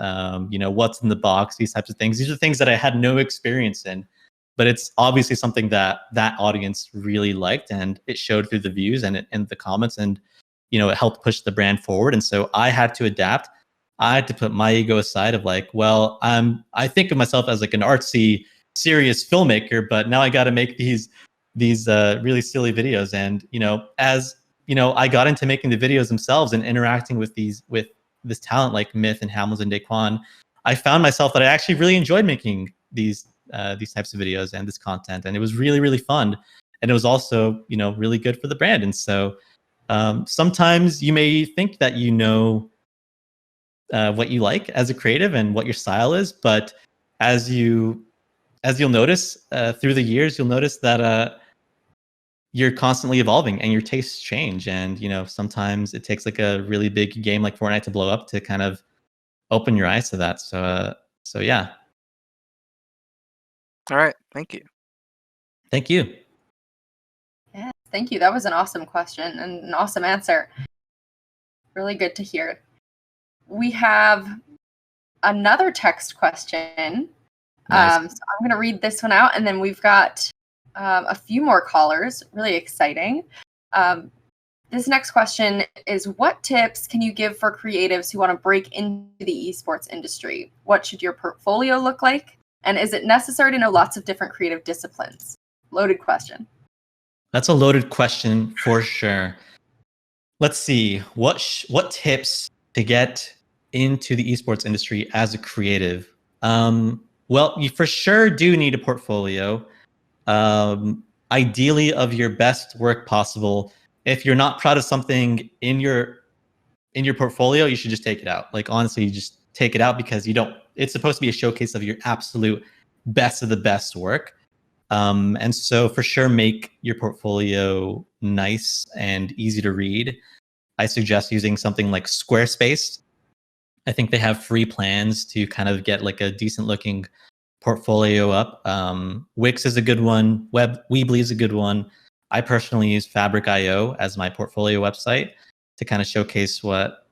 what's in the box, these types of things. These are things that I had no experience in, but it's obviously something that audience really liked, and it showed through the views and the comments, and it helped push the brand forward. And so I had to adapt. I had to put my ego aside of like, well, I think of myself as like an artsy, serious filmmaker, but now I got to make these really silly videos. And as I got into making the videos themselves and interacting with this talent like Myth and Hamilton and Daquan, I found myself that I actually really enjoyed making these types of videos and this content, and it was really, really fun, and it was also really good for the brand. And so sometimes you may think that what you like as a creative and what your style is, but as you'll notice through the years, you'll notice that you're constantly evolving and your tastes change. And sometimes it takes like a really big game like Fortnite to blow up to kind of open your eyes to that. So yeah. All right, thank you. Thank you. Yeah, thank you. That was an awesome question and an awesome answer. Really good to hear. We have another text question. Nice. So I'm going to read this one out, and then we've got a few more callers. Really exciting. This next question is, what tips can you give for creatives who want to break into the esports industry? What should your portfolio look like? And is it necessary to know lots of different creative disciplines? Loaded question. That's a loaded question for sure. Let's see. What tips to get into the esports industry as a creative? Well, you for sure do need a portfolio. Ideally of your best work possible. If you're not proud of something in your portfolio, you should just take it out. Like honestly, you just take it out, because it's supposed to be a showcase of your absolute best of the best work. And so for sure, make your portfolio nice and easy to read. I suggest using something like Squarespace. I think they have free plans to kind of get like a decent looking portfolio up. Wix is a good one. Weebly is a good one. I personally use Fabric.io as my portfolio website to kind of showcase what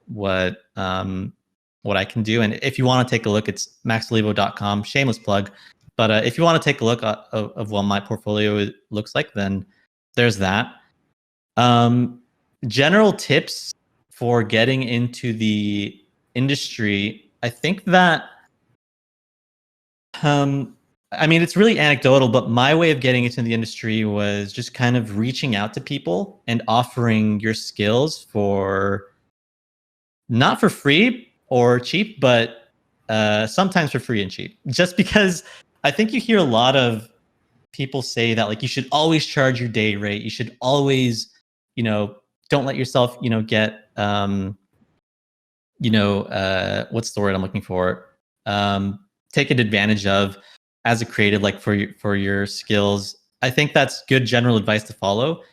I can do. And if you want to take a look, it's maxolivo.com. Shameless plug. But if you want to take a look of what my portfolio looks like, then there's that. General tips for getting into the industry. I think that, it's really anecdotal, but my way of getting into the industry was just kind of reaching out to people and offering your skills not for free or cheap, but sometimes for free and cheap. Just because I think you hear a lot of people say that like you should always charge your day rate. You should always, don't let yourself, get, what's the word I'm looking for? Taken advantage of as a creative, like for your skills. I think that's good general advice to follow.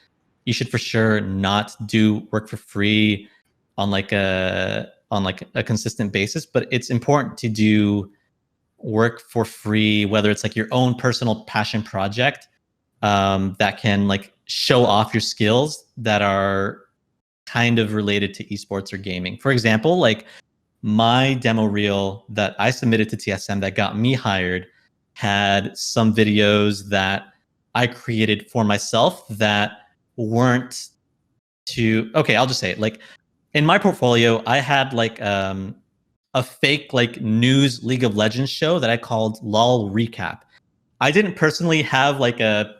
You should for sure not do work for free on a consistent basis, but it's important to do work for free, whether it's like your own personal passion project that can like show off your skills that are kind of related to esports or gaming. For example, like my demo reel that I submitted to TSM that got me hired had some videos that I created for myself that weren't I'll just say it. Like in my portfolio, I had like a fake like news League of Legends show that I called LOL Recap. I didn't personally have like a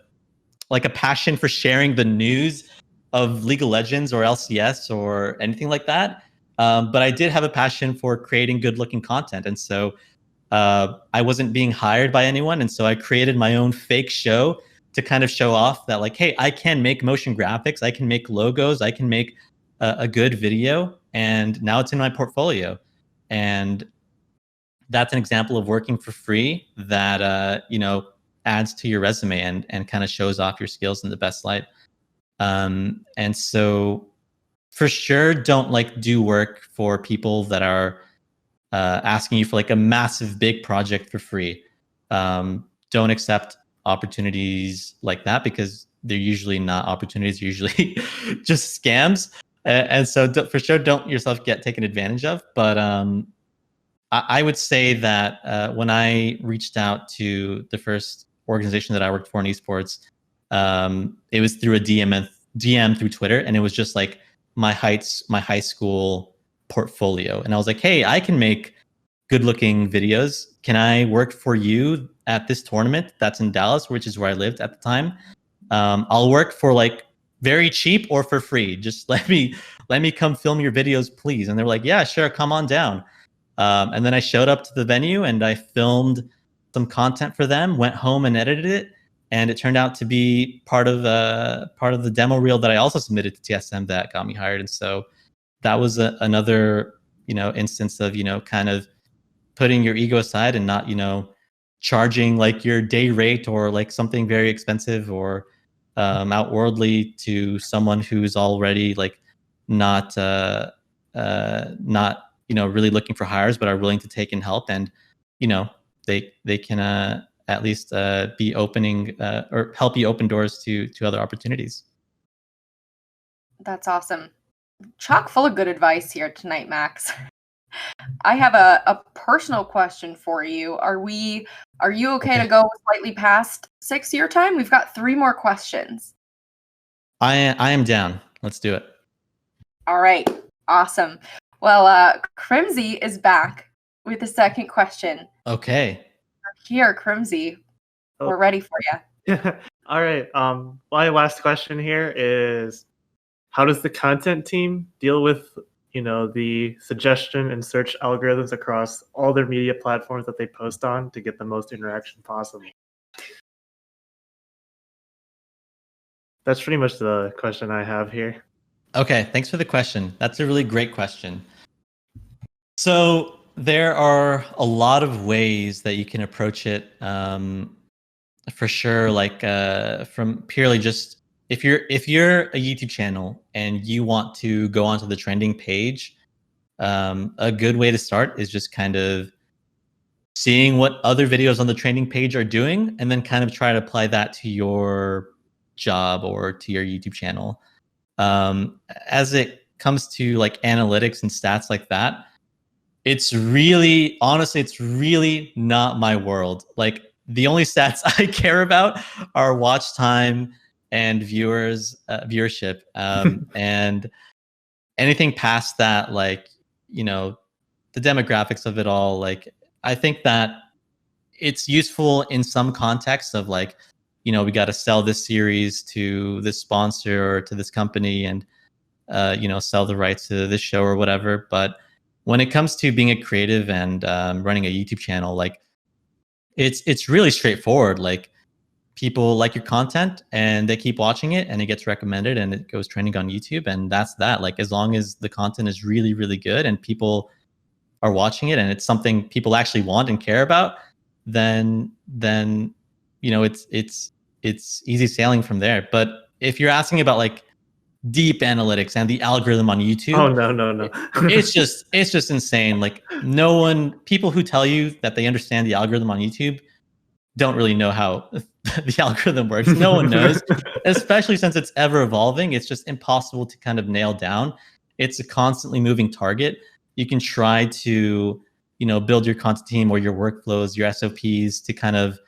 passion for sharing the news of League of Legends or LCS or anything like that. But I did have a passion for creating good-looking content, and so I wasn't being hired by anyone, and so I created my own fake show to kind of show off that, like, hey, I can make motion graphics, I can make logos, I can make a good video, and now it's in my portfolio. And that's an example of working for free that adds to your resume and kind of shows off your skills in the best light. And so for sure, don't like do work for people that are asking you for like a massive big project for free. Don't accept opportunities like that, because they're usually not opportunities, usually just scams. And so for sure, don't yourself get taken advantage of. But I would say that when I reached out to the first organization that I worked for in esports, it was through a DM through Twitter, and it was just like my high school portfolio. And I was like, hey, I can make good looking videos. Can I work for you at this tournament that's in Dallas, which is where I lived at the time? I'll work for like very cheap or for free. Just let me come film your videos, please. And they were like, yeah, sure, come on down. And then I showed up to the venue and I filmed some content for them, went home and edited it. And it turned out to be part of the demo reel that I also submitted to TSM that got me hired. And so that was another, instance of, kind of putting your ego aside and not, charging like your day rate or like something very expensive or outwardly to someone who's already like not really looking for hires, but are willing to take in help. And, they can at least be opening or help you open doors to other opportunities. That's awesome. Chock full of good advice here tonight, Max. I have a personal question for you. Are you okay to go slightly past 6 your time? We've got 3 more questions. I am down. Let's do it. All right. Awesome. Well, Crimsy is back with the second question. Okay. Here, Crimsy. We're ready for you. All right. My last question here is, how does the content team deal with, the suggestion and search algorithms across all their media platforms that they post on to get the most interaction possible? That's pretty much the question I have here. Okay, thanks for the question. That's a really great question. So there are a lot of ways that you can approach it. For sure, like from purely just if you're a YouTube channel and you want to go onto the trending page, a good way to start is just kind of seeing what other videos on the trending page are doing, and then kind of try to apply that to your job or to your YouTube channel. As it comes to like analytics and stats like that, it's really not my world. Like the only stats I care about are watch time and viewership, and anything past that, like, the demographics of it all. Like, I think that it's useful in some contexts of like, we got to sell this series to this sponsor or to this company and, sell the rights to this show or whatever. But when it comes to being a creative and running a YouTube channel, like it's really straightforward. Like, people like your content and they keep watching it and it gets recommended and it goes trending on YouTube, and that's that. Like, as long as the content is really, really good and people are watching it and it's something people actually want and care about, then it's easy sailing from there. But if you're asking about like deep analytics and the algorithm on YouTube, oh no. it's just insane. Like, people who tell you that they understand the algorithm on YouTube don't really know how the algorithm works. No one knows, especially since it's ever evolving. It's just impossible to kind of nail down. It's a constantly moving target. You can try to, build your content team or your workflows, your SOPs to kind of,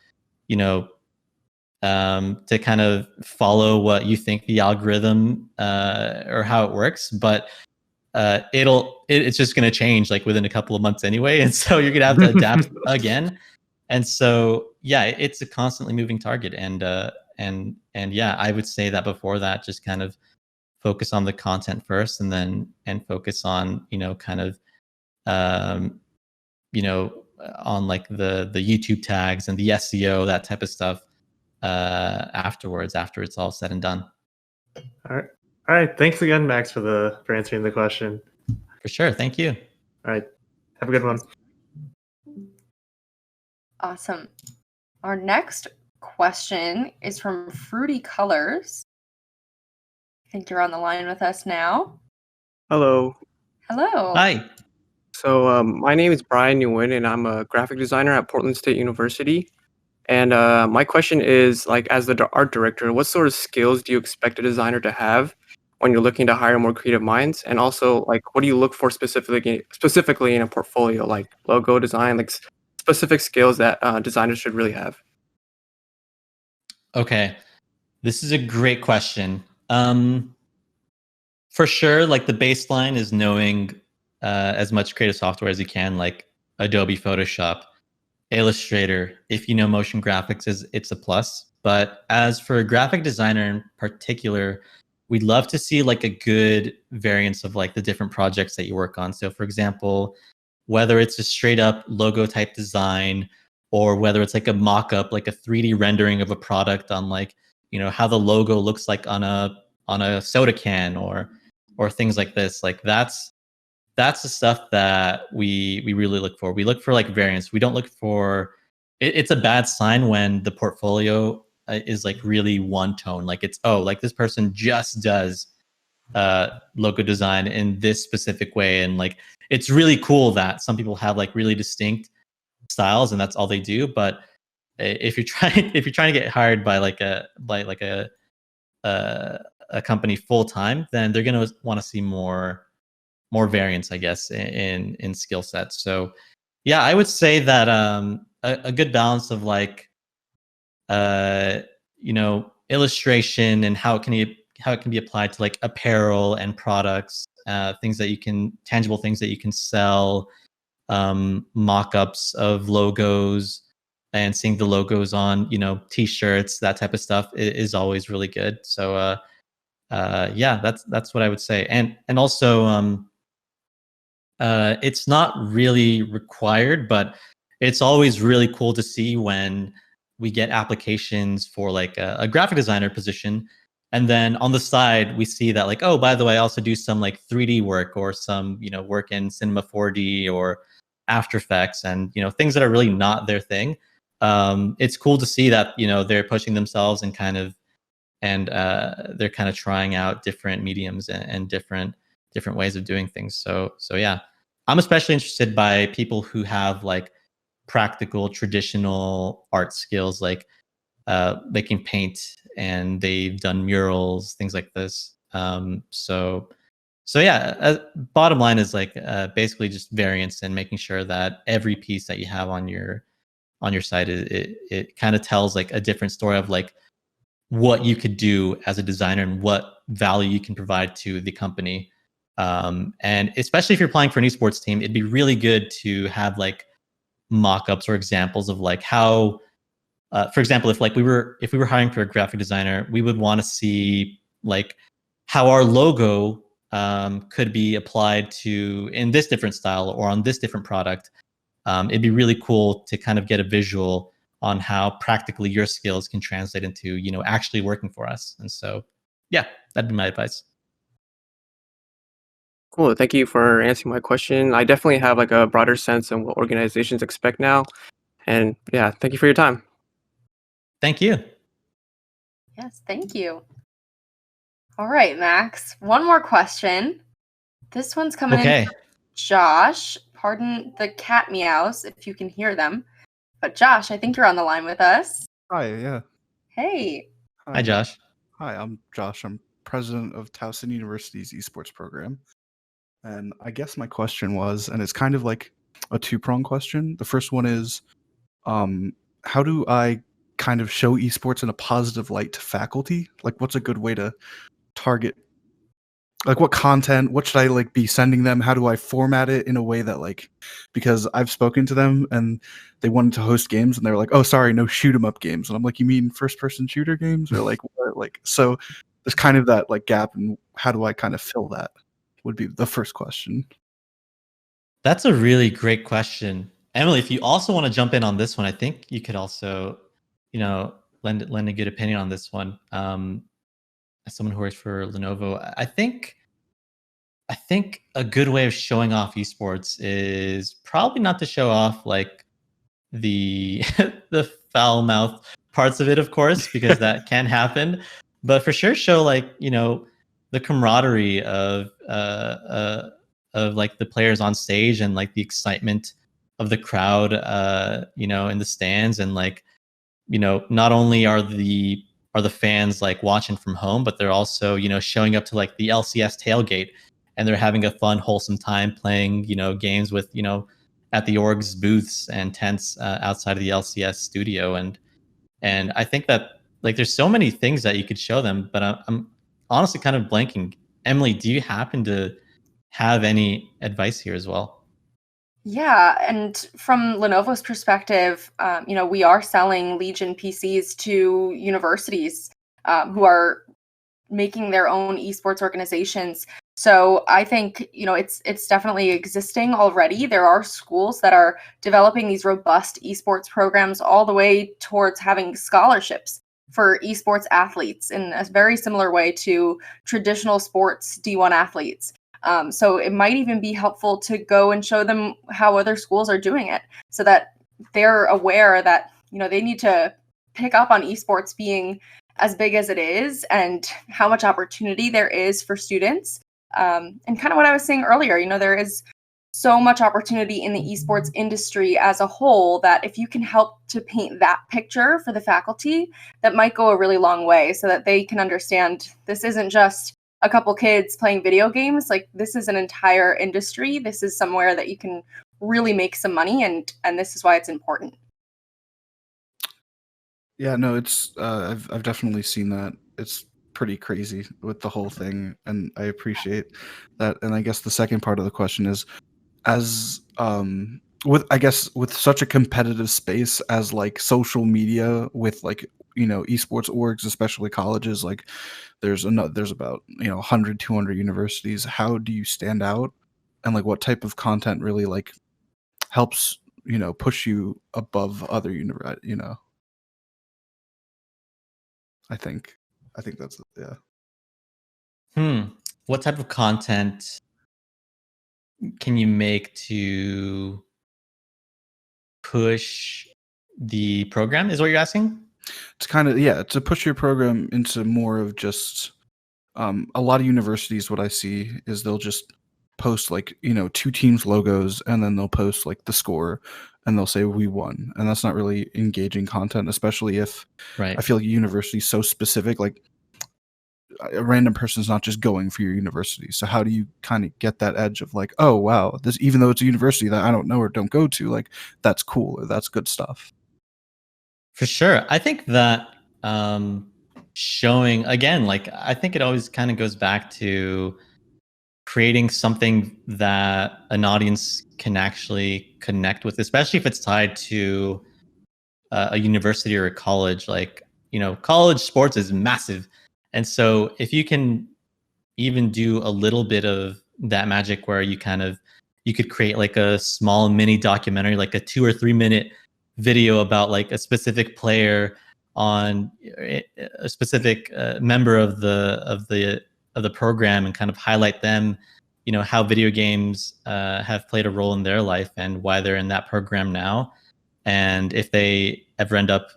follow what you think the algorithm or how it works. But it's just going to change like within a couple of months anyway. And so you're going to have to adapt again. And so, yeah, it's a constantly moving target. And yeah, I would say that before that, just kind of focus on the content first, and then focus on kind of on like the YouTube tags and the SEO, that type of stuff afterwards, after it's all said and done. All right. Thanks again, Max, for answering the question. For sure. Thank you. All right. Have a good one. Awesome. Our next question is from Fruity Colors. I think you're on the line with us now. Hello. Hello. Hi. So my name is Brian Nguyen, and I'm a graphic designer at Portland State University. And my question is, like, as the art director, what sort of skills do you expect a designer to have when you're looking to hire more creative minds? And also, like, what do you look for specifically in a portfolio, like logo design, like specific skills that designers should really have? Okay, this is a great question. For sure, like the baseline is knowing as much creative software as you can, like Adobe Photoshop, Illustrator. If you know motion graphics, it's a plus. But as for a graphic designer in particular, we'd love to see like a good variance of like the different projects that you work on. So for example, whether it's a straight up logo type design, or whether it's like a mock-up, like a 3D rendering of a product on like, how the logo looks like on a soda can, or things like this. Like that's the stuff that we really look for. We look for like variance. We don't look for it's a bad sign when the portfolio is like really one tone. Like it's, oh, like this person just does logo design in this specific way. And like, it's really cool that some people have like really distinct styles and that's all they do. But if you're trying to get hired by a company full time, then they're going to want to see more variance, I guess, in skill sets. So yeah, I would say that a good balance of like illustration and how it can be applied to like apparel and products, tangible things that you can sell, mock-ups of logos, and seeing the logos on t-shirts, that type of stuff is always really good. So yeah, that's what I would say. And also it's not really required, but it's always really cool to see when we get applications for like a graphic designer position, and then on the side we see that like, oh, by the way, I also do some like 3D work, or some work in Cinema 4D or After Effects, and things that are really not their thing. It's cool to see that they're pushing themselves and they're kind of trying out different mediums and different ways of doing things. So yeah, I'm especially interested by people who have like practical traditional art skills, like they can paint and they've done murals, things like this. So yeah, bottom line is like basically just variance and making sure that every piece that you have on your site, it kind of tells like a different story of like what you could do as a designer and what value you can provide to the company. And especially if you're applying for an esports team, it'd be really good to have like mock-ups or examples of like how, for example, if we were hiring for a graphic designer, we would want to see like how our logo could be applied to in this different style or on this different product. It'd be really cool to kind of get a visual on how practically your skills can translate into actually working for us. And so yeah, that'd be my advice. Cool. Thank you for answering my question. I definitely have like a broader sense of what organizations expect now. And yeah, thank you for your time. Thank you. Yes, thank you. All right, Max. One more question. This one's coming in from Josh. Pardon the cat meows if you can hear them. But Josh, I think you're on the line with us. Hi, yeah. Hey. Hi, Josh. Hi, I'm Josh. I'm president of Towson University's esports program. And I guess my question was, and it's kind of like a two-pronged question. The first one is, how do I kind of show esports in a positive light to faculty? Like, what's a good way to target? Like, what content? What should I like be sending them? How do I format it in a way that like, because I've spoken to them and they wanted to host games and they're like, oh, sorry, no shoot 'em up games. And I'm like, you mean first-person shooter games or like what? Like so there's kind of that like gap, and how do I kind of fill that? Would be the first question. That's a really great question. Emily, if you also want to jump in on this one, I think you could also, lend a good opinion on this one. As someone who works for Lenovo, I think a good way of showing off esports is probably not to show off like the the foul mouth parts of it, of course, because that can happen. But for sure, show like the camaraderie of like the players on stage and like the excitement of the crowd, in the stands, and like not only are the fans like watching from home, but they're also showing up to like the LCS tailgate, and they're having a fun, wholesome time playing games with at the org's booths and tents outside of the LCS studio. And I think that like there's so many things that you could show them, but I'm honestly kind of blanking. Emily, do you happen to have any advice here as well? Yeah, and from Lenovo's perspective, we are selling Legion PCs to universities who are making their own esports organizations. So I think it's definitely existing already. There are schools that are developing these robust esports programs all the way towards having scholarships for esports athletes in a very similar way to traditional sports D1 athletes. So it might even be helpful to go and show them how other schools are doing it, so that they're aware that they need to pick up on esports being as big as it is and how much opportunity there is for students. And kind of what I was saying earlier, there is so much opportunity in the esports industry as a whole that if you can help to paint that picture for the faculty, that might go a really long way, so that they can understand this isn't just a couple kids playing video games. Like, this is an entire industry. This is somewhere that you can really make some money, and this is why it's important. Yeah, no, it's I've definitely seen that. It's pretty crazy with the whole thing, and I appreciate that. And I guess the second part of the question is, as with such a competitive space as like social media, with like esports orgs, especially colleges, like there's about 100 200 universities. How do you stand out, and like what type of content really like helps push you above other I think that's yeah. What type of content can you make to push the program, is what you're asking? It's kind of, yeah, to push your program into more of just a lot of universities. What I see is they'll just post like two teams logos, and then they'll post like the score, and they'll say we won, and that's not really engaging content, especially if Right. I feel like university's so specific. Like a random person's not just going for your university. So how do you kind of get that edge of like, oh wow, this, even though it's a university that I don't know or don't go to, like that's cool, or that's good stuff? For sure. I think that showing, again, like I think it always kind of goes back to creating something that an audience can actually connect with, especially if it's tied to a university or a college. Like, college sports is massive. And so if you can even do a little bit of that magic where you could create like a small mini documentary, like a 2 or 3 minute video about like a specific player on a specific member of the program, and kind of highlight them, how video games have played a role in their life and why they're in that program now, and if they ever end up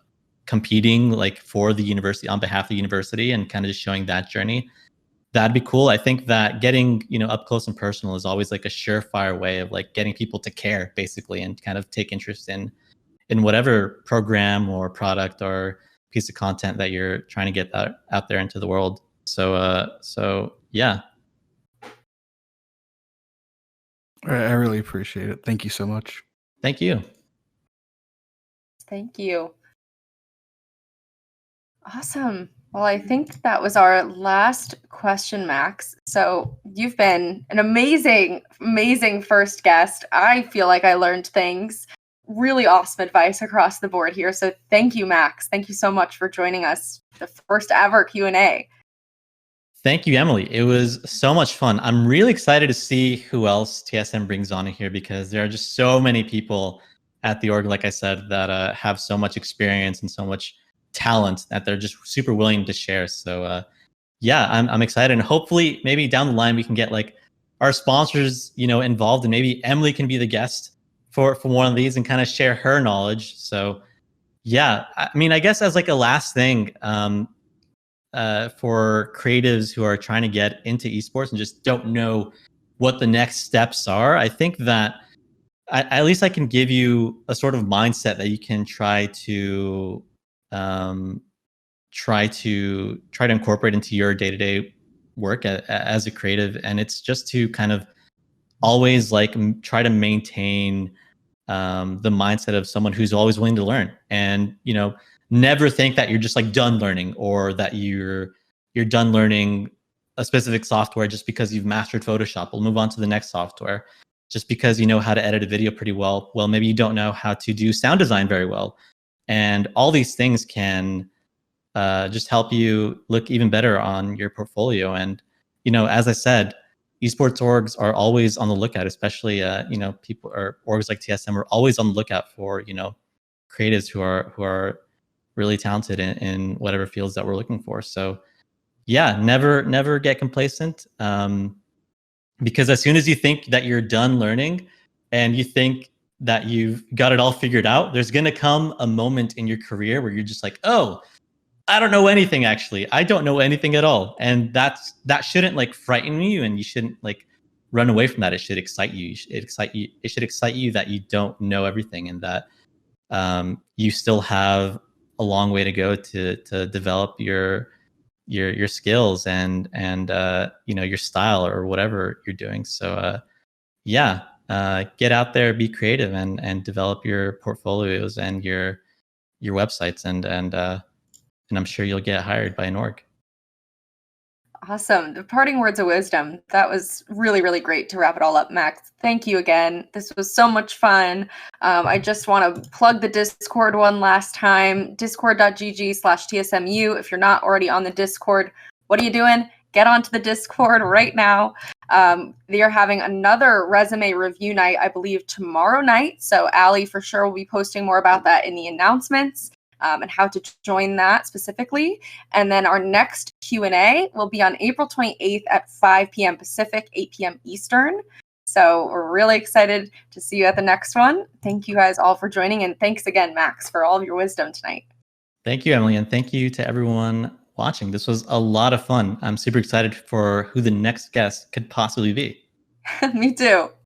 competing like for the university, on behalf of the university, and kind of just showing that journey. That'd be cool. I think that getting, up close and personal is always like a surefire way of like getting people to care, basically, and kind of take interest in whatever program or product or piece of content that you're trying to get out there into the world. So yeah. I really appreciate it. Thank you so much. Thank you. Thank you. Awesome. Well, I think that was our last question, Max. So you've been an amazing, amazing first guest. I feel like I learned things. Really awesome advice across the board here. So thank you, Max. Thank you so much for joining us. The first ever Q&A. Thank you, Emily. It was so much fun. I'm really excited to see who else TSM brings on in here, because there are just so many people at the org, like I said, that have so much experience and so much talent that they're just super willing to share. So yeah, I'm excited, and hopefully maybe down the line we can get like our sponsors, involved, and maybe Emily can be the guest for one of these and kind of share her knowledge. So yeah, I mean, I guess as like a last thing, for creatives who are trying to get into esports and just don't know what the next steps are, I think that at least I can give you a sort of mindset that you can um, try to incorporate into your day-to-day work as a creative. And it's just to kind of always like try to maintain the mindset of someone who's always willing to learn, and never think that you're just like done learning, or that you're done learning a specific software just because you've mastered Photoshop. We'll move on to the next software. Just because you know how to edit a video pretty well, maybe you don't know how to do sound design very well. And all these things can just help you look even better on your portfolio. And as I said, esports orgs are always on the lookout, especially people or orgs like TSM are always on the lookout for creatives who are really talented in whatever fields that we're looking for. So yeah, never get complacent, because as soon as you think that you're done learning and you think that you've got it all figured out, there's going to come a moment in your career where you're just like, oh, I don't know anything. Actually, I don't know anything at all. And that shouldn't like frighten you, and you shouldn't like run away from that. It should excite you. It should excite you that you don't know everything, and that you still have a long way to go to develop your skills and your style or whatever you're doing. So yeah, get out there, be creative, and develop your portfolios and your websites, and I'm sure you'll get hired by an org. Awesome. The parting words of wisdom. That was really, really great to wrap it all up, Max. Thank you again. This was so much fun. I just want to plug the Discord one last time, discord.gg/TSMU. If you're not already on the Discord, what are you doing? Get onto the Discord right now. They are having another resume review night, I believe, tomorrow night. So Allie for sure will be posting more about that in the announcements. And how to join that specifically. And then our next Q&A will be on April 28th at 5 p.m. Pacific, 8 p.m. Eastern. So we're really excited to see you at the next one. Thank you guys all for joining. And thanks again, Max, for all of your wisdom tonight. Thank you, Emily. And thank you to everyone watching. This was a lot of fun. I'm super excited for who the next guest could possibly be. Me too.